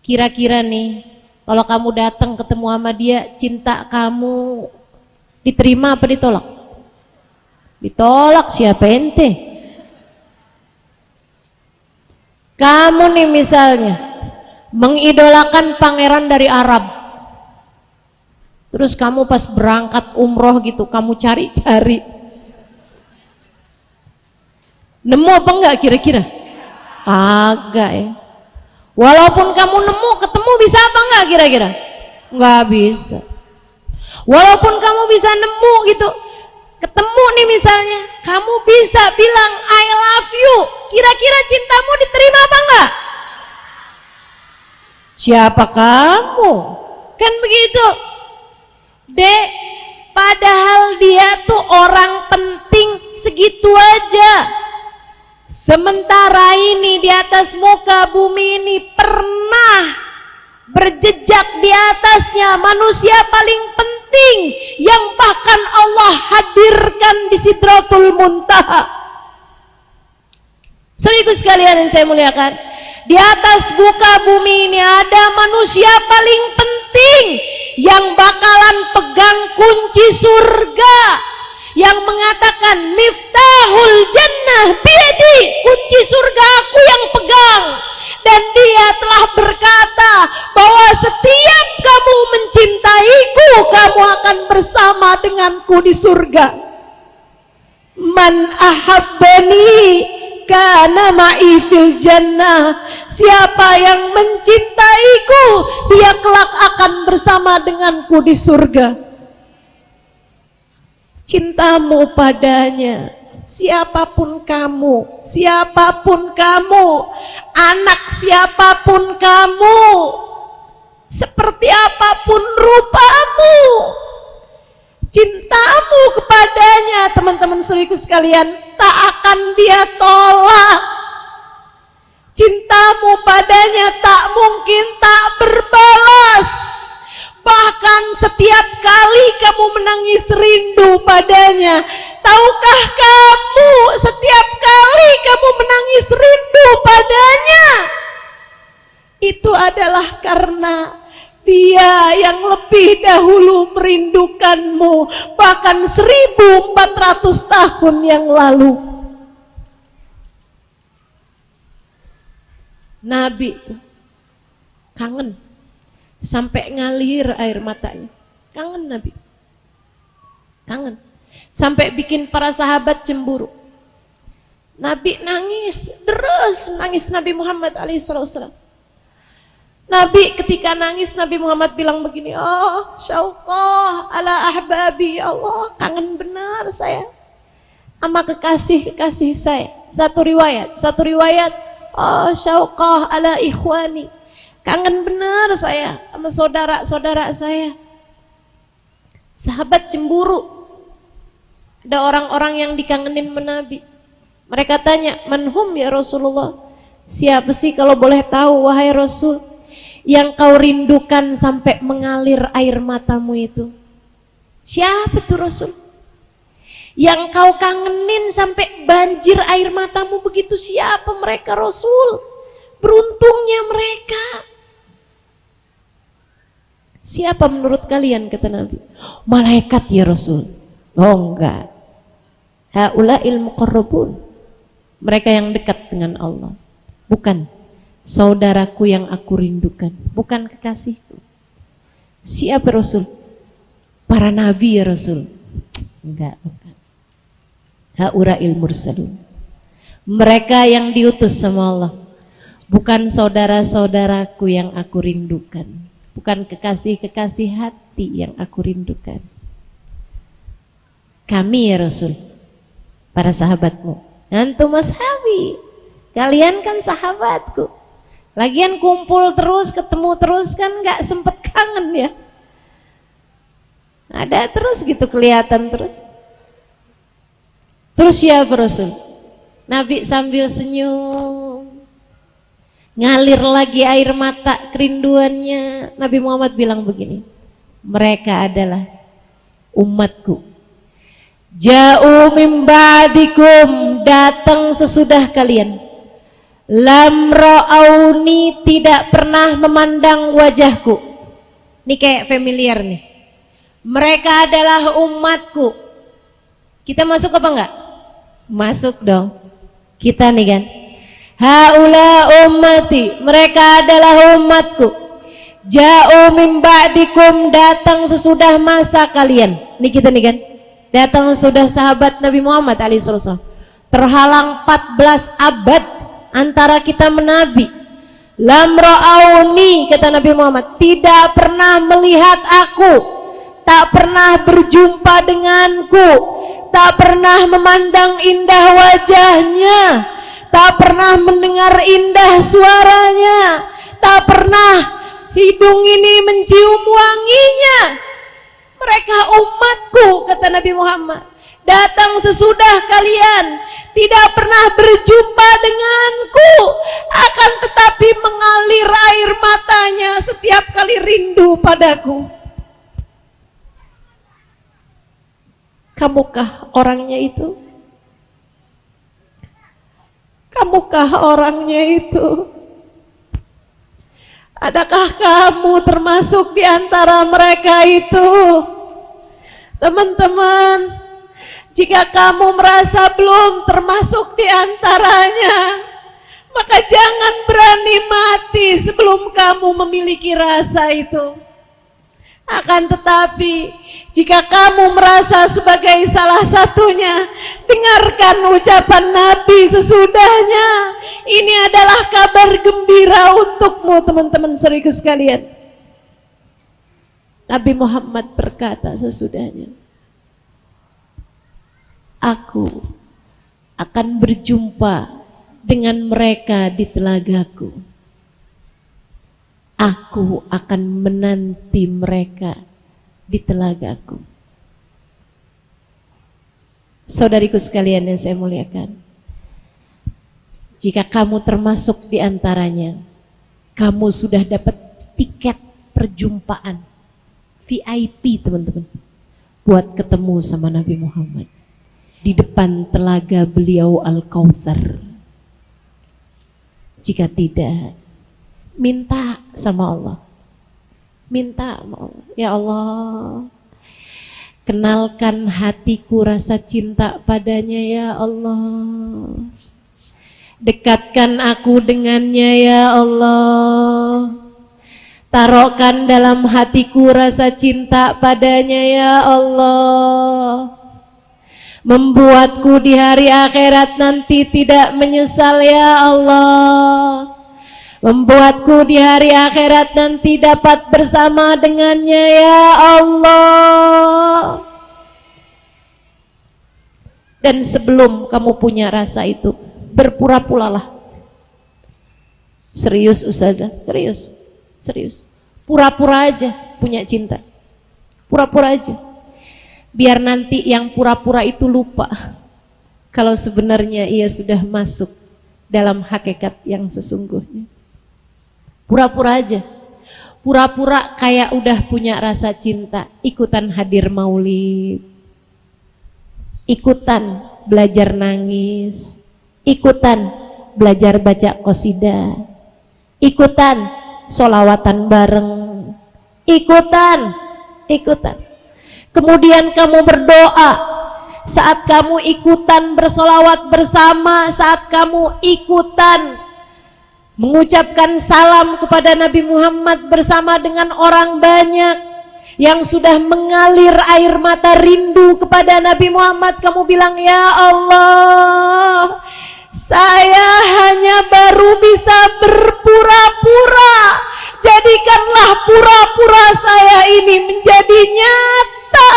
[SPEAKER 1] Kira-kira nih, kalau kamu datang ketemu sama dia, cinta kamu diterima apa ditolak? Ditolak. Siapa ente? Kamu nih misalnya mengidolakan pangeran dari Arab, terus kamu pas berangkat umroh gitu, kamu cari-cari, nemu apa enggak kira-kira? Agak ya. Walaupun kamu nemu, ketemu, bisa apa enggak kira-kira? Enggak bisa. Walaupun kamu bisa nemu gitu, ketemu nih misalnya, kamu bisa bilang I love you, kira-kira cintamu diterima apa enggak? Siapa kamu? Kan begitu. Dek, padahal dia tuh orang penting segitu aja. Sementara ini di atas muka bumi ini pernah berjejak di atasnya manusia paling penting penting yang bahkan Allah hadirkan di Sidratul Muntaha. Saudaraku sekalian yang saya muliakan, di atas muka bumi ini ada manusia paling penting yang bakalan pegang kunci surga, yang mengatakan miftahul jannah biyadi, kunci surga aku yang pegang. Dan dia telah berkata bahwa setiap kamu mencintaiku, kamu akan bersama denganku di surga. Man ahabbani kana ma'i fil jannah. Siapa yang mencintaiku, dia kelak akan bersama denganku di surga. Cintamu padanya, siapapun kamu, anak siapapun kamu, seperti apapun rupamu, cintamu kepadanya, teman-teman saudaraku sekalian, tak akan dia tolak. Cintamu padanya tak mungkin tak berbalas. Bahkan setiap kali kamu menangis rindu padanya, tahukah kamu setiap kali kamu menangis rindu padanya, itu adalah karena dia yang lebih dahulu merindukanmu, bahkan 1400 tahun yang lalu. Nabi kangen sampai ngalir air matanya. Kangen Nabi, kangen sampai bikin para sahabat cemburu. Nabi nangis terus, nangis Nabi Muhammad alaihissalam. Nabi ketika nangis, Nabi Muhammad bilang begini, oh syauqah ala ahbabi, ya Allah, kangen benar saya sama kekasih-kekasih saya. Satu riwayat, oh syauqah ala ikhwani, kangen benar saya sama saudara-saudara saya. Sahabat cemburu. Ada orang-orang yang dikangenin Nabi. Mereka tanya, manhum ya Rasulullah? Siapa sih kalau boleh tahu wahai Rasul, yang kau rindukan sampai mengalir air matamu itu? Siapa tuh Rasul? Yang kau kangenin sampai banjir air matamu begitu, siapa mereka Rasul? Beruntungnya mereka. Siapa menurut kalian, kata Nabi? Malaikat ya Rasul. Oh enggak. Haula'il muqarrabun. Mereka yang dekat dengan Allah. Bukan saudaraku yang aku rindukan, bukan kekasihku. Siapa Rasul? Para nabi ya Rasul. Enggak, bukan. Haula'il mursalun. Mereka yang diutus sama Allah. Bukan saudara-saudaraku yang aku rindukan, bukan kekasih-kekasih hati yang aku rindukan. Kami ya Rasul, para sahabatmu. Antum ashabi, kalian kan sahabatku. Lagian kumpul terus, ketemu terus kan gak sempet kangen ya. Ada terus gitu, kelihatan terus. Terus ya Rasul, Nabi sambil senyum, ngalir lagi air mata kerinduannya. Nabi Muhammad bilang begini, mereka adalah umatku. Ja'u min ba'dikum, datang sesudah kalian. Lam ra'auni, tidak pernah memandang wajahku. Ini kayak familiar nih. Mereka adalah umatku. Kita masuk apa enggak? Masuk dong. Kita nih kan. Haula ummati, mereka adalah umatku. Ja'u min ba'dikum, datang sesudah masa kalian. Ini kita nih kan. Datang sudah sahabat Nabi Muhammad alaihissalam. Terhalang 14 abad antara kita menabi. Lam ra'auni, kata Nabi Muhammad, tidak pernah melihat aku, tak pernah berjumpa denganku, tak pernah memandang indah wajahnya, tak pernah mendengar indah suaranya, tak pernah hidung ini mencium wanginya. Mereka umatku, kata Nabi Muhammad, datang sesudah kalian, tidak pernah berjumpa denganku, akan tetapi mengalir air matanya setiap kali rindu padaku. Kamukah orangnya itu? Kamukah orangnya itu? Adakah kamu termasuk di antara mereka itu? Teman-teman, jika kamu merasa belum termasuk di antaranya, maka jangan berani mati sebelum kamu memiliki rasa itu. Akan tetapi, jika kamu merasa sebagai salah satunya, dengarkan ucapan Nabi sesudahnya. Ini adalah kabar gembira untukmu, teman-teman saudaraku sekalian. Nabi Muhammad berkata sesudahnya, aku akan berjumpa dengan mereka di telagaku. Aku akan menanti mereka di telagaku. Saudariku sekalian yang saya muliakan, jika kamu termasuk di antaranya, kamu sudah dapat tiket perjumpaan VIP, teman-teman, buat ketemu sama Nabi Muhammad di depan telaga beliau Al-Kautsar. Jika tidak, minta sama Allah. Minta sama Allah. Ya Allah, kenalkan hatiku rasa cinta padanya ya Allah. Dekatkan aku dengannya ya Allah. Taruhkan dalam hatiku rasa cinta padanya ya Allah. Membuatku di hari akhirat nanti tidak menyesal ya Allah. Membuatku di hari akhirat nanti dapat bersama dengannya ya Allah. Dan sebelum kamu punya rasa itu, berpura-puralah. Serius Ustazah, serius. Pura-pura aja punya cinta. Pura-pura aja. Biar nanti yang pura-pura itu lupa kalau sebenarnya ia sudah masuk dalam hakikat yang sesungguhnya. Pura-pura aja, pura-pura kayak udah punya rasa cinta, ikutan hadir maulid, ikutan belajar nangis, ikutan belajar baca qasidah, ikutan sholawatan bareng, ikutan. Kemudian kamu berdoa, saat kamu ikutan bersolawat bersama, saat kamu ikutan mengucapkan salam kepada Nabi Muhammad bersama dengan orang banyak yang sudah mengalir air mata rindu kepada Nabi Muhammad, kamu bilang, ya Allah, saya hanya baru bisa berpura-pura, jadikanlah pura-pura saya ini menjadi nyata.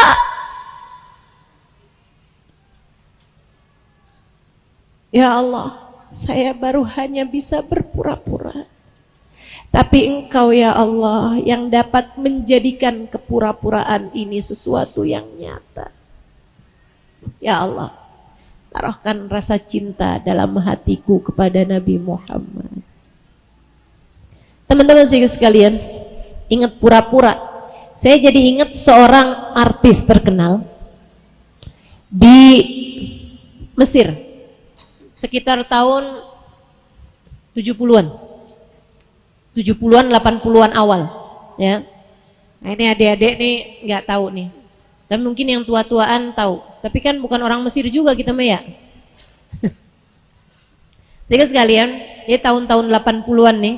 [SPEAKER 1] Ya Allah, saya baru hanya bisa berpura-pura. Tapi Engkau ya Allah yang dapat menjadikan kepura-puraan ini sesuatu yang nyata. Ya Allah, taruhkan rasa cinta dalam hatiku kepada Nabi Muhammad. Teman-teman sekalian, ingat pura-pura. Saya jadi ingat seorang artis terkenal di Mesir sekitar tahun 70-an, 80-an awal, ya. Nah ini adik-adik nih nggak tahu nih, tapi mungkin yang tua-tuaan tahu. Tapi kan bukan orang Mesir juga kita mah ya. Jadi sekalian, ya tahun-tahun 80-an nih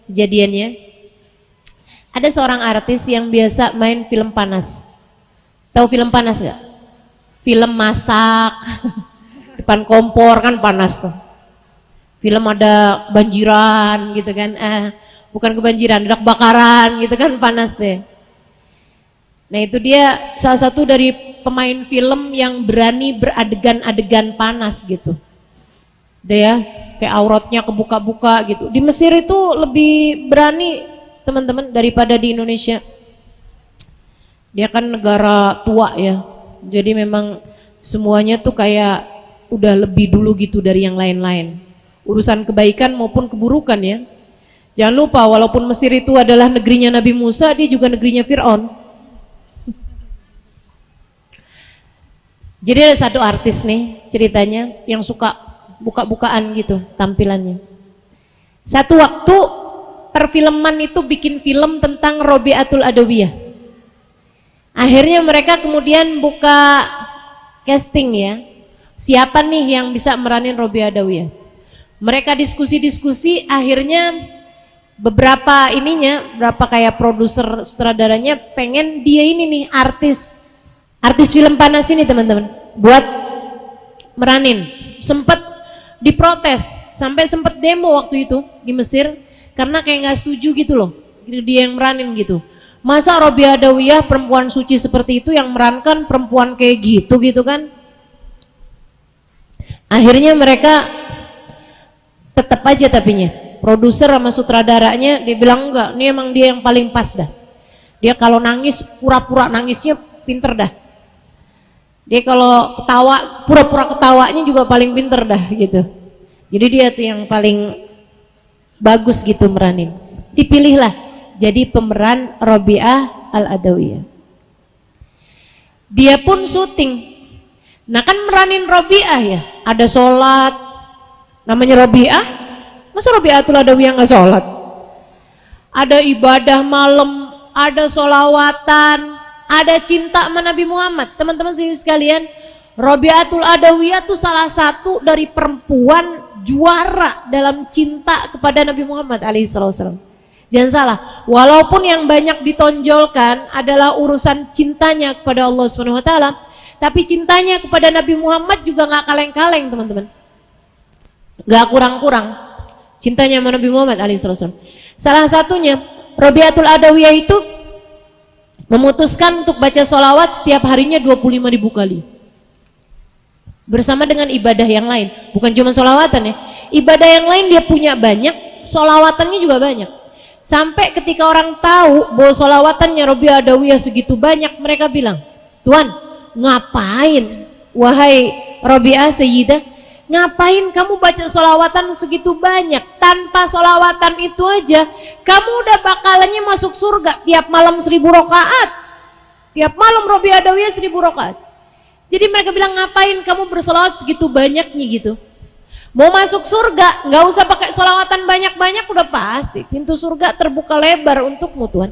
[SPEAKER 1] kejadiannya. Ada seorang artis yang biasa main film panas. Tahu film panas nggak? Film masak. Depan kompor kan panas tuh. Film ada banjiran gitu kan, bukan kebanjiran, ada kebakaran gitu kan, panas deh. Nah itu dia salah satu dari pemain film yang berani beradegan-adegan panas gitu. Dia ya, kayak auratnya kebuka-buka gitu. Di Mesir itu lebih berani teman-teman daripada di Indonesia. Dia kan negara tua ya, jadi memang semuanya tuh kayak udah lebih dulu gitu dari yang lain-lain, urusan kebaikan maupun keburukan ya. Jangan lupa walaupun Mesir itu adalah negerinya Nabi Musa, dia juga negerinya Fir'aun. Jadi ada satu artis nih ceritanya yang suka buka-bukaan gitu tampilannya. Satu waktu perfilman itu bikin film tentang Robiatul Adawiyah. Akhirnya mereka kemudian buka casting ya. Siapa nih yang bisa meranin Robiah Adawiyah? Mereka diskusi-diskusi, akhirnya beberapa kayak produser sutradaranya pengen dia ini nih artis film panas ini teman-teman buat meranin. Sempet diprotes, sampai sempet demo waktu itu di Mesir karena kayak nggak setuju gitu loh, dia yang meranin gitu. Masa Robiah Adawiyah perempuan suci seperti itu yang merankan perempuan kayak gitu kan? Akhirnya mereka tetap aja tapinya. Produser sama sutradaranya dia bilang enggak, ini emang dia yang paling pas dah. Dia kalau nangis pura-pura nangisnya pinter dah. Dia kalau ketawa pura-pura ketawanya juga paling pinter dah gitu. Jadi dia tuh yang paling bagus gitu meranin. Dipilihlah jadi pemeran Robiah Al-Adawiyah. Dia pun syuting. Nah kan meranin Robiah ya, ada sholat, namanya Robiah, masa Robiatul Adawiyah nggak sholat? Ada ibadah malam, ada sholawatan, ada cinta sama Nabi Muhammad. Teman-teman sekalian, Robiatul Adawiyah itu salah satu dari perempuan juara dalam cinta kepada Nabi Muhammad alaihissalam. Jangan salah, walaupun yang banyak ditonjolkan adalah urusan cintanya kepada Allah Subhanahu wa taala, tapi cintanya kepada Nabi Muhammad juga nggak kaleng-kaleng teman-teman, nggak kurang-kurang cintanya sama Nabi Muhammad alaihissalam. Salah satunya Robiatul Adawiyah itu memutuskan untuk baca sholawat setiap harinya 25.000 kali bersama dengan ibadah yang lain, bukan cuma sholawatan ya, ibadah yang lain dia punya banyak, sholawatannya juga banyak. Sampai ketika orang tahu bahwa sholawatannya Robiah Adawiyah segitu banyak, mereka bilang, Tuan, ngapain wahai Robiah Sayyidah, ngapain kamu baca sholawatan segitu banyak? Tanpa sholawatan itu aja kamu udah bakalannya masuk surga tiap malam 1000 rakaat. Tiap malam Robiah Adawiyah 1000 rakaat. Jadi mereka bilang, ngapain kamu bersolawat segitu banyaknya gitu? Mau masuk surga nggak usah pakai sholawatan banyak-banyak, udah pasti pintu surga terbuka lebar untukmu Tuhan.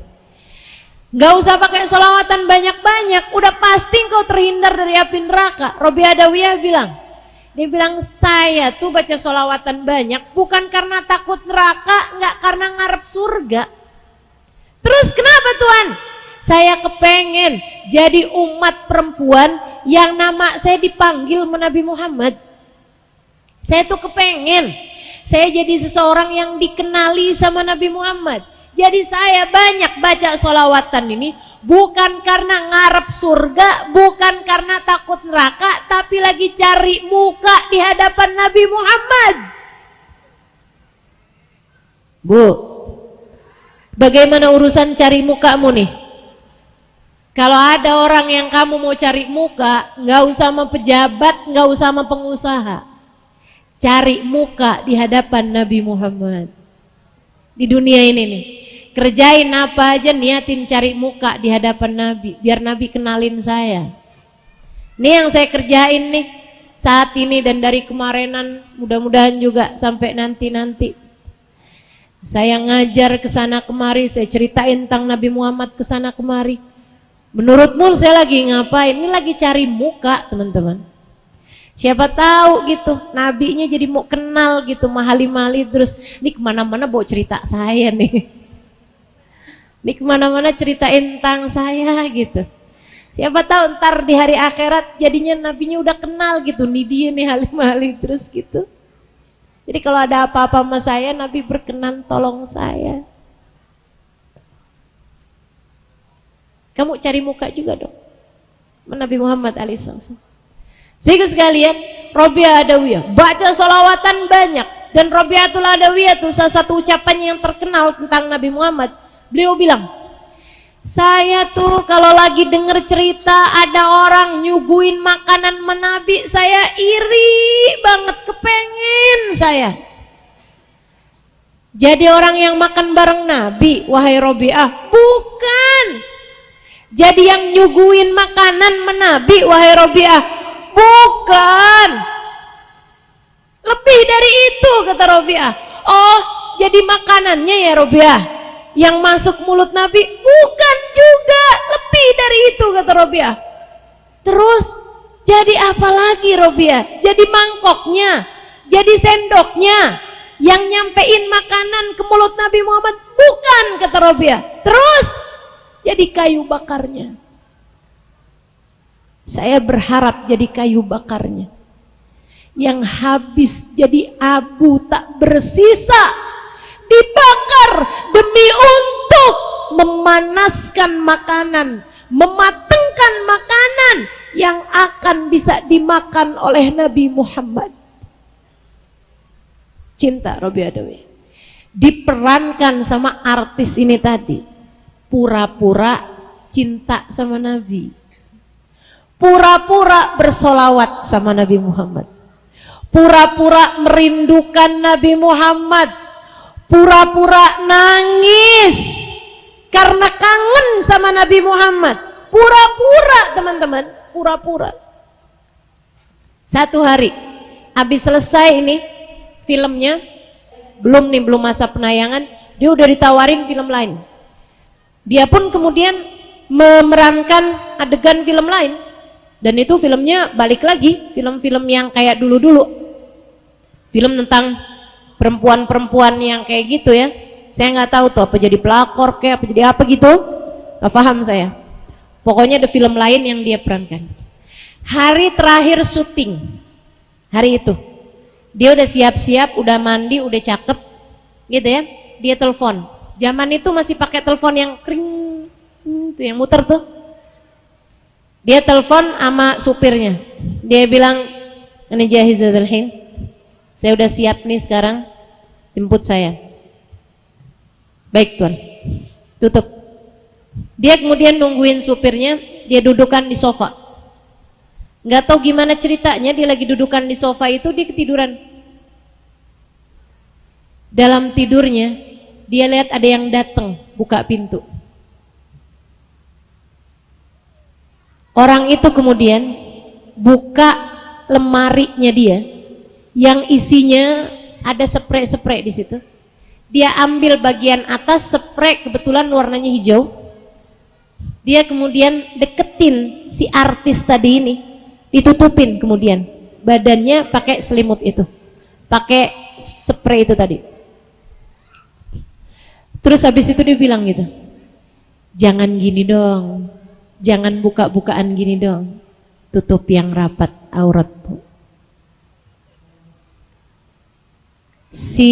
[SPEAKER 1] Gak usah pakai sholawatan banyak-banyak, udah pasti engkau terhindar dari api neraka. Robiah Adawiyah dia bilang saya tuh baca sholawatan banyak bukan karena takut neraka, nggak karena ngarep surga. Terus kenapa Tuhan? Saya kepengen jadi umat perempuan yang nama saya dipanggil Nabi Muhammad. Saya tuh kepengen saya jadi seseorang yang dikenali sama Nabi Muhammad. Jadi saya banyak baca sholawatan ini bukan karena ngarep surga, bukan karena takut neraka, tapi lagi cari muka di hadapan Nabi Muhammad. Bu, bagaimana urusan cari mukamu nih? Kalau ada orang yang kamu mau cari muka, nggak usah sama pejabat, nggak usah sama pengusaha, cari muka di hadapan Nabi Muhammad. Di dunia ini nih, kerjain apa aja, niatin cari muka di hadapan Nabi, biar Nabi kenalin saya. Ini yang saya kerjain nih saat ini dan dari kemarinan, mudah-mudahan juga sampai nanti-nanti. Saya ngajar ke sana kemari, saya ceritain tentang Nabi Muhammad ke sana kemari. Menurutmu saya lagi ngapain? Ini lagi cari muka teman-teman. Siapa tahu gitu, nabinya jadi mau kenal gitu, mahali-mahali terus. Ini kemana-mana bawa cerita saya nih. Ini kemana-mana ceritain tentang saya gitu. Siapa tahu ntar di hari akhirat jadinya nabinya udah kenal gitu. Nih dia nih halim-halim terus gitu. Jadi kalau ada apa-apa sama saya, Nabi berkenan tolong saya. Kamu cari muka juga dong, Nabi Muhammad alaihissalam. Sehingga sekalian, Robiah Adawiyah baca sholawatan banyak. Dan Robiatul Adawiyah itu salah satu ucapannya yang terkenal tentang Nabi Muhammad. Beliau bilang, saya tuh kalau lagi denger cerita ada orang nyuguin makanan menabi, saya iri banget, kepengen saya jadi orang yang makan bareng Nabi. Wahai Robiah, bukan jadi yang nyuguin makanan menabi. Wahai Robiah, Bukan. Lebih dari itu, kata Robiah. Oh, jadi makanannya ya Robiah yang masuk mulut Nabi? Bukan juga, lebih dari itu, kata Robiah. Terus jadi apa lagi Robiah? Jadi mangkoknya, jadi sendoknya yang nyampein makanan ke mulut Nabi Muhammad? Bukan, kata Robiah. Terus jadi kayu bakarnya. Saya berharap jadi kayu bakarnya yang habis jadi abu tak bersisa, dibakar demi untuk memanaskan makanan, mematangkan makanan yang akan bisa dimakan oleh Nabi Muhammad. Cinta Robiah Adawi diperankan sama artis ini tadi, pura-pura cinta sama Nabi, pura-pura bersolawat sama Nabi Muhammad, pura-pura merindukan Nabi Muhammad, pura-pura nangis karena kangen sama Nabi Muhammad, pura-pura teman-teman, pura-pura. Satu hari habis selesai ini filmnya, belum masa penayangan, dia udah ditawarin film lain. Dia pun kemudian memerankan adegan film lain, dan itu filmnya balik lagi film-film yang kayak dulu-dulu, film tentang perempuan-perempuan yang kayak gitu ya. Saya nggak tahu tuh apa jadi pelakor kayak apa jadi apa gitu, nggak paham saya. Pokoknya ada film lain yang dia perankan. Hari terakhir syuting, hari itu dia udah siap-siap, udah mandi, udah cakep gitu ya, dia telepon. Zaman itu masih pakai telepon yang kering itu, yang muter tuh. Dia telepon sama supirnya, dia bilang, ini Jahizatul Hin, saya udah siap nih sekarang, jemput saya. Baik tuan, tutup. Dia kemudian nungguin supirnya, dia dudukan di sofa. Nggak tahu gimana ceritanya, dia lagi dudukan di sofa itu, dia ketiduran. Dalam tidurnya dia lihat ada yang datang buka pintu. Orang itu kemudian buka lemarinya dia yang isinya ada spray di situ. Dia ambil bagian atas, spray kebetulan warnanya hijau. Dia kemudian deketin si artis tadi ini, ditutupin kemudian badannya pakai selimut itu, pakai spray itu tadi. Terus habis itu dia bilang gitu, jangan gini dong, jangan buka-bukaan gini dong, tutup yang rapat auratmu. Si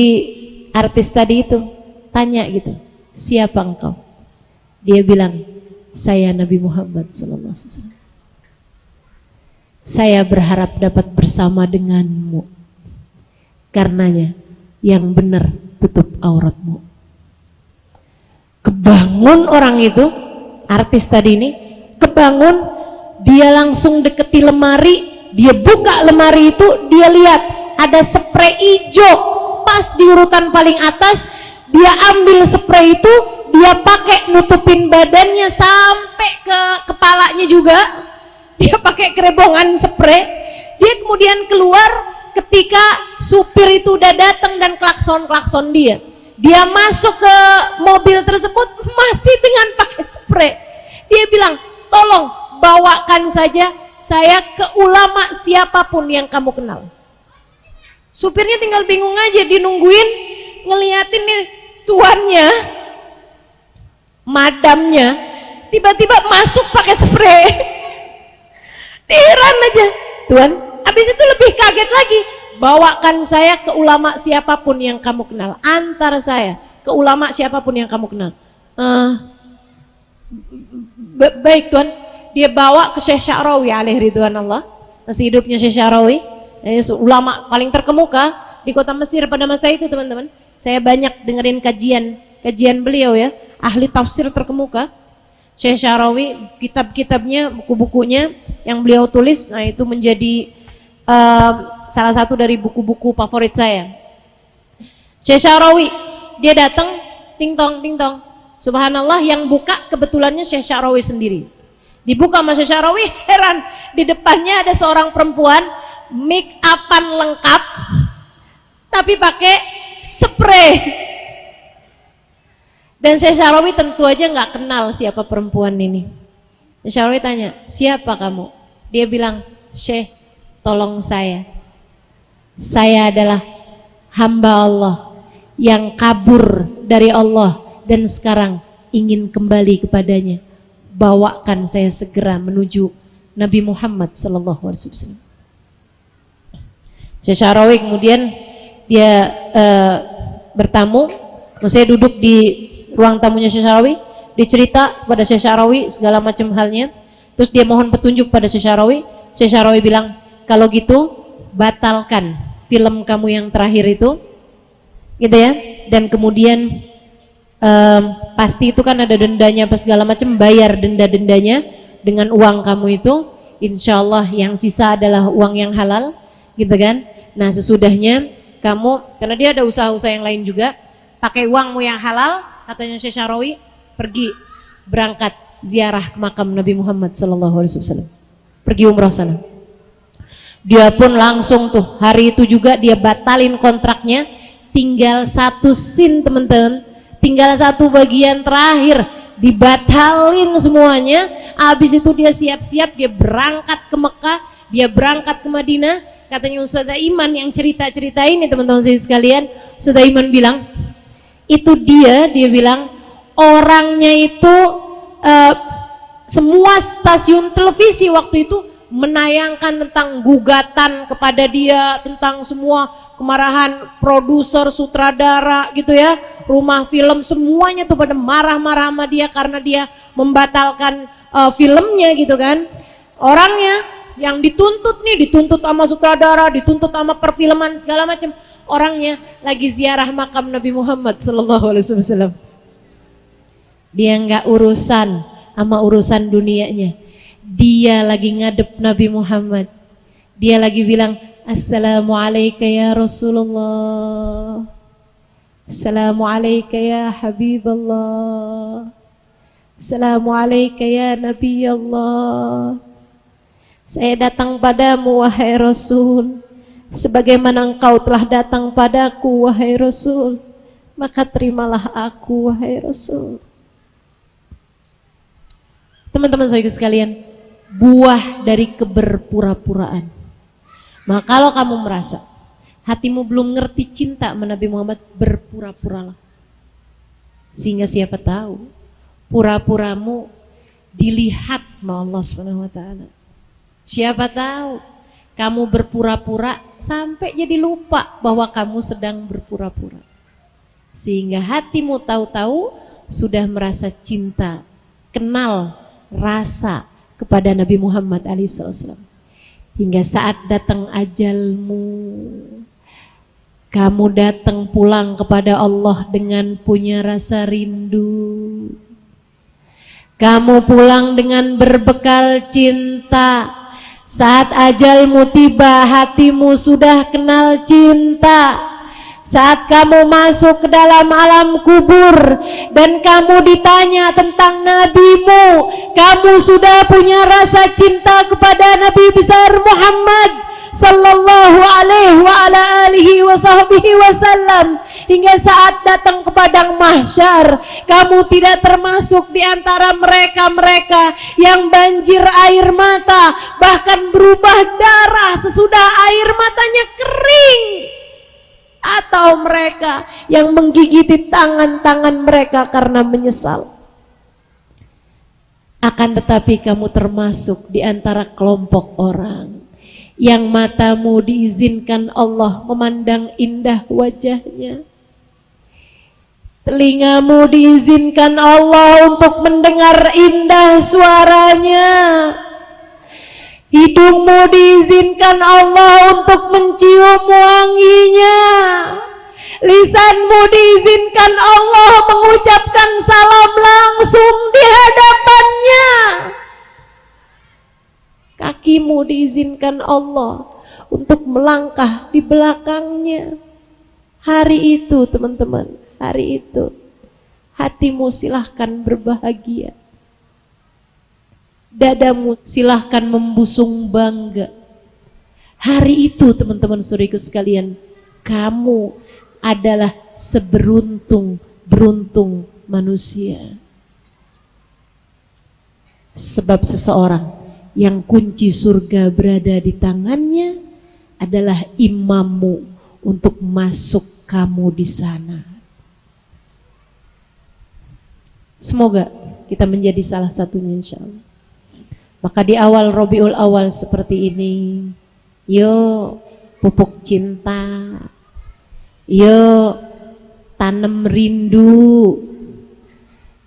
[SPEAKER 1] artis tadi itu tanya gitu, siapa engkau? Dia bilang, saya Nabi Muhammad SAW. Saya berharap dapat bersama denganmu. Karenanya yang benar tutup auratmu. Kebangun orang itu, artis tadi ini, kebangun, dia langsung deketi lemari, dia buka lemari itu, dia lihat ada spray hijau pas di urutan paling atas, dia ambil spray itu, dia pakai nutupin badannya sampai ke kepalanya juga, dia pakai kerebongan spray, dia kemudian keluar ketika supir itu udah datang dan klakson dia masuk ke mobil tersebut masih dengan pakai spray. Dia bilang, tolong bawakan saja saya ke ulama siapapun yang kamu kenal. Supirnya tinggal bingung aja, dinungguin, ngeliatin nih tuannya, madamnya, tiba-tiba masuk pakai spray. Heran aja, tuan. Habis itu lebih kaget lagi, bawakan saya ke ulama siapapun yang kamu kenal. Antar saya ke ulama siapapun yang kamu kenal. Baik tuan. Dia bawa ke Syekh Sya'rawi alaihi ridwanallah, masih hidupnya Syekh Sya'rawi, ulama paling terkemuka di kota Mesir pada masa itu teman-teman. Saya banyak dengerin kajian beliau ya, ahli tafsir terkemuka Syekh Sya'rawi, kitab-kitabnya, buku-bukunya yang beliau tulis, nah itu menjadi salah satu dari buku-buku favorit saya. Syekh Sya'rawi, dia datang, ting tong, subhanallah, yang buka kebetulannya Syekh Sya'rawi sendiri. Dibuka sama Syahrawi, heran, di depannya ada seorang perempuan make upan lengkap tapi pakai spray. Dan Syahrawi tentu aja nggak kenal siapa perempuan ini. Syahrawi tanya, siapa kamu? Dia bilang, Syekh, tolong saya adalah hamba Allah yang kabur dari Allah dan sekarang ingin kembali kepadanya. Bawakan saya segera menuju Nabi Muhammad sallallahu alaihi wasallam. Syekh Syahrawi kemudian dia bertamu, maksudnya duduk di ruang tamunya Syekh Syahrawi, dicerita kepada Syekh Syahrawi segala macam halnya. Terus dia mohon petunjuk pada Syekh Syahrawi. Syekh Syahrawi bilang, kalau gitu batalkan film kamu yang terakhir itu, gitu ya. Dan kemudian pasti itu kan ada dendanya apa segala macam, bayar denda-dendanya dengan uang kamu itu, insya Allah yang sisa adalah uang yang halal, gitu kan. Nah sesudahnya kamu, karena dia ada usaha-usaha yang lain juga, pakai uangmu yang halal, katanya Syekh Syahrawi, pergi berangkat ziarah ke makam Nabi Muhammad sallallahu alaihi wasallam, pergi umrah sana. Dia pun langsung tuh hari itu juga dia batalin kontraknya, tinggal satu scene teman-teman, tinggal satu bagian terakhir dibatalin semuanya. Habis itu dia siap-siap, dia berangkat ke Mekah, dia berangkat ke Madinah. Katanya Ustazah Iman yang cerita-cerita ini teman-teman sekalian, Ustazah Iman bilang itu dia bilang orangnya itu semua stasiun televisi waktu itu menayangkan tentang gugatan kepada dia, tentang semua kemarahan produser, sutradara gitu ya, rumah film, semuanya tuh pada marah-marah sama dia karena dia membatalkan filmnya gitu kan. Orangnya yang dituntut nih, dituntut sama sutradara, dituntut sama perfilman segala macam, orangnya lagi ziarah makam Nabi Muhammad sallallahu alaihi wasallam. Dia nggak urusan sama urusan dunianya, dia lagi ngadep Nabi Muhammad, dia lagi bilang, Assalamualaikum ya Rasulullah, Assalamualaikum ya Habiballah, Assalamualaikum ya Nabi Allah. Saya datang padamu wahai Rasul, sebagaimana engkau telah datang padaku wahai Rasul, maka terimalah aku wahai Rasul. Teman-teman saya sekalian, buah dari keberpura-puraan. Maka kalau kamu merasa hatimu belum ngerti cinta sama Nabi Muhammad, berpura-puralah. Sehingga siapa tahu pura-puramu dilihat sama Allah Subhanahu wa taala. Siapa tahu kamu berpura-pura sampai jadi lupa bahwa kamu sedang berpura-pura. Sehingga hatimu tahu-tahu sudah merasa cinta, kenal rasa kepada Nabi Muhammad SAW. Hingga saat datang ajalmu, kamu datang pulang kepada Allah dengan punya rasa rindu. Kamu pulang dengan berbekal cinta. Saat ajalmu tiba, hatimu sudah kenal cinta. Saat kamu masuk ke dalam alam kubur dan kamu ditanya tentang nabimu, kamu sudah punya rasa cinta kepada Nabi besar Muhammad sallallahu alaihi wa ala alihi wa sahbihi wasallam. Hingga saat datang ke padang mahsyar, kamu tidak termasuk di antara mereka-mereka yang banjir air mata, bahkan berubah darah sesudah air matanya kering, atau mereka yang menggigiti tangan-tangan mereka karena menyesal. Akan tetapi kamu termasuk di antara kelompok orang yang matamu diizinkan Allah memandang indah wajahnya, telingamu diizinkan Allah untuk mendengar indah suaranya, hidungmu diizinkan Allah untuk mencium wanginya, lisanmu diizinkan Allah mengucapkan salam langsung di hadapannya, kakimu diizinkan Allah untuk melangkah di belakangnya. Hari itu teman-teman, hari itu hatimu silahkan berbahagia. Dadamu silahkan membusung bangga. Hari itu teman-teman saudaraku sekalian, kamu adalah beruntung manusia. Sebab seseorang yang kunci surga berada di tangannya adalah imammu untuk masuk kamu di sana. Semoga kita menjadi salah satunya insyaallah. Maka di awal Rabiul Awal seperti ini, yuk pupuk cinta, yuk tanam rindu.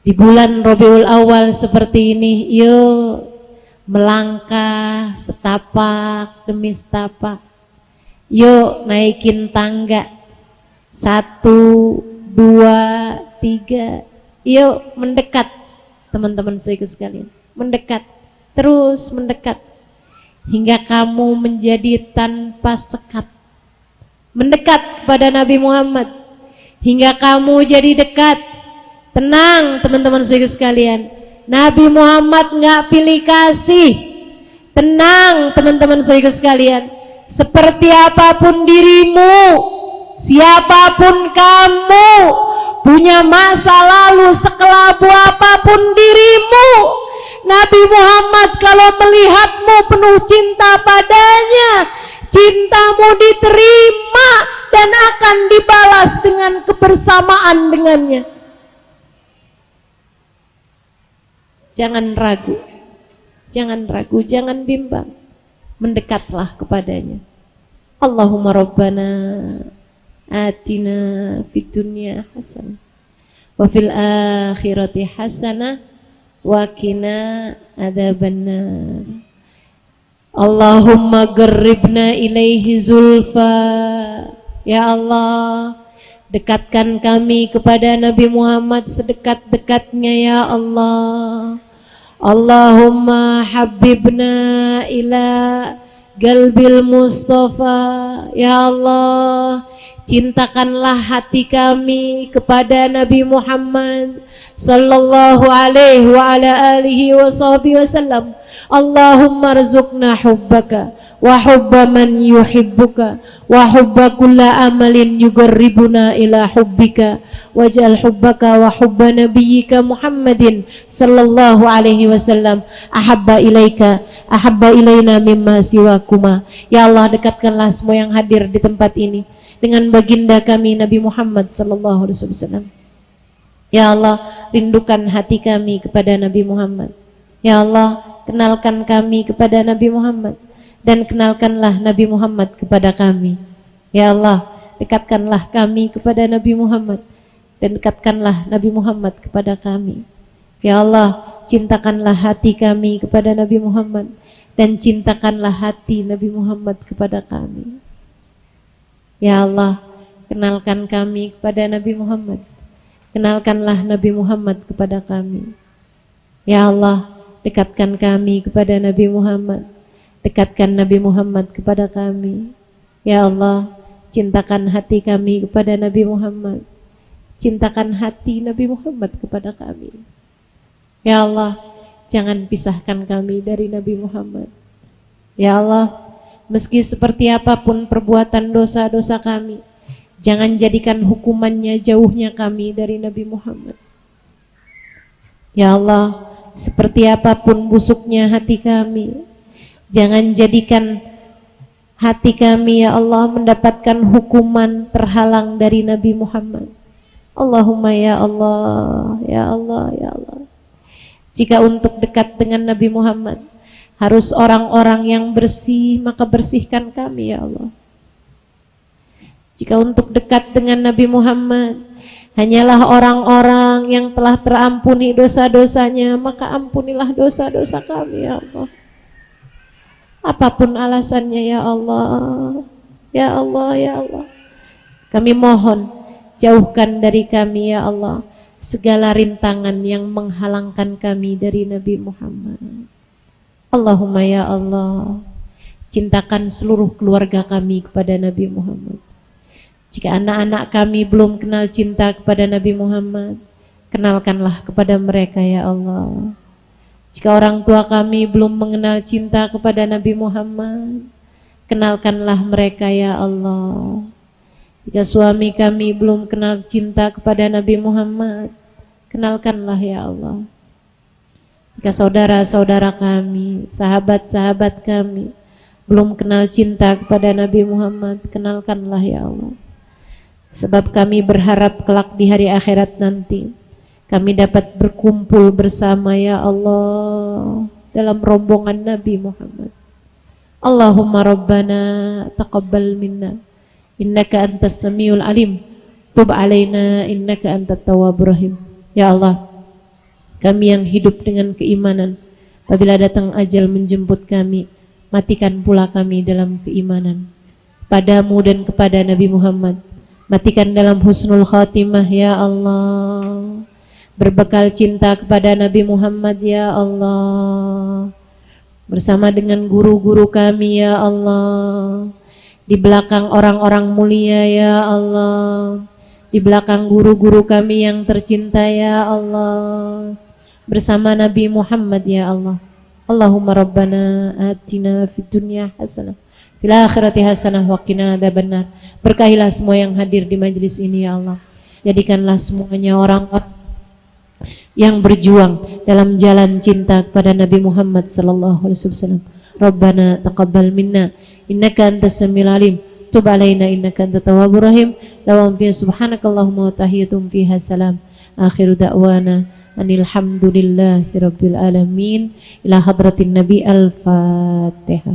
[SPEAKER 1] Di bulan Rabiul Awal seperti ini, yuk melangkah setapak demi setapak. Yuk naikin tangga 1, 2, 3. Yuk mendekat teman-teman saudaraku sekalian, mendekat, terus mendekat hingga kamu menjadi tanpa sekat, mendekat kepada Nabi Muhammad hingga kamu jadi dekat. Tenang teman-teman saudaraku sekalian, Nabi Muhammad nggak pilih kasih. Tenang teman-teman saudaraku sekalian, seperti apapun dirimu, siapapun kamu, punya masa lalu sekelabu apapun dirimu, Nabi Muhammad kalau melihatmu penuh cinta padanya, cintamu diterima dan akan dibalas dengan kebersamaan dengannya. Jangan ragu, jangan bimbang, mendekatlah kepadanya. Allahumma Rabbana atina fid dunya hasanah wa fil akhirati hasanah wa qina adzabannar. Allahumma qarribna ilaihi zulfa. Ya Allah, dekatkan kami kepada Nabi Muhammad sedekat-dekatnya ya Allah. Allahumma habibna ila qalbil Mustafa. Ya Allah, cintakanlah hati kami kepada Nabi Muhammad sallallahu alaihi wa ala alihi wa sahbihi wasallam. Allahumma rzuqna hubbaka wa hubba man yuhibbuka wa hubba kulla amalin yugarribuna ila hubbika waj'al hubbaka wa hubba nabiyyika Muhammadin sallallahu alaihi wasallam ahabba ilaina mimma siwakuma. Ya Allah, dekatkanlah semua yang hadir di tempat ini dengan baginda kami Nabi Muhammad sallallahu alaihi wasallam. Ya Allah, rindukan hati kami kepada Nabi Muhammad. Ya Allah, kenalkan kami kepada Nabi Muhammad dan kenalkanlah Nabi Muhammad kepada kami. Ya Allah, dekatkanlah kami kepada Nabi Muhammad dan dekatkanlah Nabi Muhammad kepada kami. Ya Allah, cintakanlah hati kami kepada Nabi Muhammad dan cintakanlah hati Nabi Muhammad kepada kami. Ya Allah, kenalkan kami kepada Nabi Muhammad. Kenalkanlah Nabi Muhammad kepada kami. Ya Allah, dekatkan kami kepada Nabi Muhammad. Dekatkan Nabi Muhammad kepada kami. Ya Allah, cintakan hati kami kepada Nabi Muhammad. Cintakan hati Nabi Muhammad kepada kami. Ya Allah, jangan pisahkan kami dari Nabi Muhammad. Ya Allah, meski seperti apapun perbuatan dosa-dosa kami, jangan jadikan hukumannya jauhnya kami dari Nabi Muhammad. Ya Allah, seperti apapun busuknya hati kami, jangan jadikan hati kami ya Allah mendapatkan hukuman terhalang dari Nabi Muhammad. Allahumma ya Allah, ya Allah, ya Allah. Jika untuk dekat dengan Nabi Muhammad harus orang-orang yang bersih, maka bersihkan kami ya Allah. Jika untuk dekat dengan Nabi Muhammad hanyalah orang-orang yang telah terampuni dosa-dosanya, maka ampunilah dosa-dosa kami ya Allah. Apapun alasannya ya Allah, ya Allah, ya Allah. Kami mohon jauhkan dari kami ya Allah segala rintangan yang menghalangkan kami dari Nabi Muhammad. Allahumma ya Allah, cintakan seluruh keluarga kami kepada Nabi Muhammad. Jika anak-anak kami belum kenal cinta kepada Nabi Muhammad, kenalkanlah kepada mereka ya Allah. Jika orang tua kami belum mengenal cinta kepada Nabi Muhammad, kenalkanlah mereka ya Allah. Jika suami kami belum kenal cinta kepada Nabi Muhammad, kenalkanlah ya Allah. Jika saudara-saudara kami, sahabat-sahabat kami belum kenal cinta kepada Nabi Muhammad, kenalkanlah ya Allah. Sebab kami berharap kelak di hari akhirat nanti kami dapat berkumpul bersama ya Allah dalam rombongan Nabi Muhammad. Allahumma Rabbana taqabbal minna innaka antas samiul alim, tub alaina innaka antat tawwabur rahim. Ya Allah, kami yang hidup dengan keimanan, apabila datang ajal menjemput kami, matikan pula kami dalam keimanan padamu dan kepada Nabi Muhammad. Matikan dalam husnul khatimah ya Allah, berbekal cinta kepada Nabi Muhammad ya Allah, bersama dengan guru-guru kami ya Allah, di belakang orang-orang mulia ya Allah, di belakang guru-guru kami yang tercinta ya Allah, bersama Nabi Muhammad ya Allah. Allahumma Rabbana atina fid dunya hasanah fil akhirati hasanah wa qina adzabannar. Berkahilah semua yang hadir di majelis ini ya Allah. Jadikanlah semuanya orang-orang yang berjuang dalam jalan cinta kepada Nabi Muhammad sallallahu alaihi wasallam. Rabbana taqabbal minna innaka antas samiul alim, tub alaina innaka antat tawwabur rahim. Lawam fi subhanakallahumma wa tahiyatum fiha salam. Akhiru da'wana anil hamdulillahi rabbil alamin. Ila hadratin nabi al-fatihah.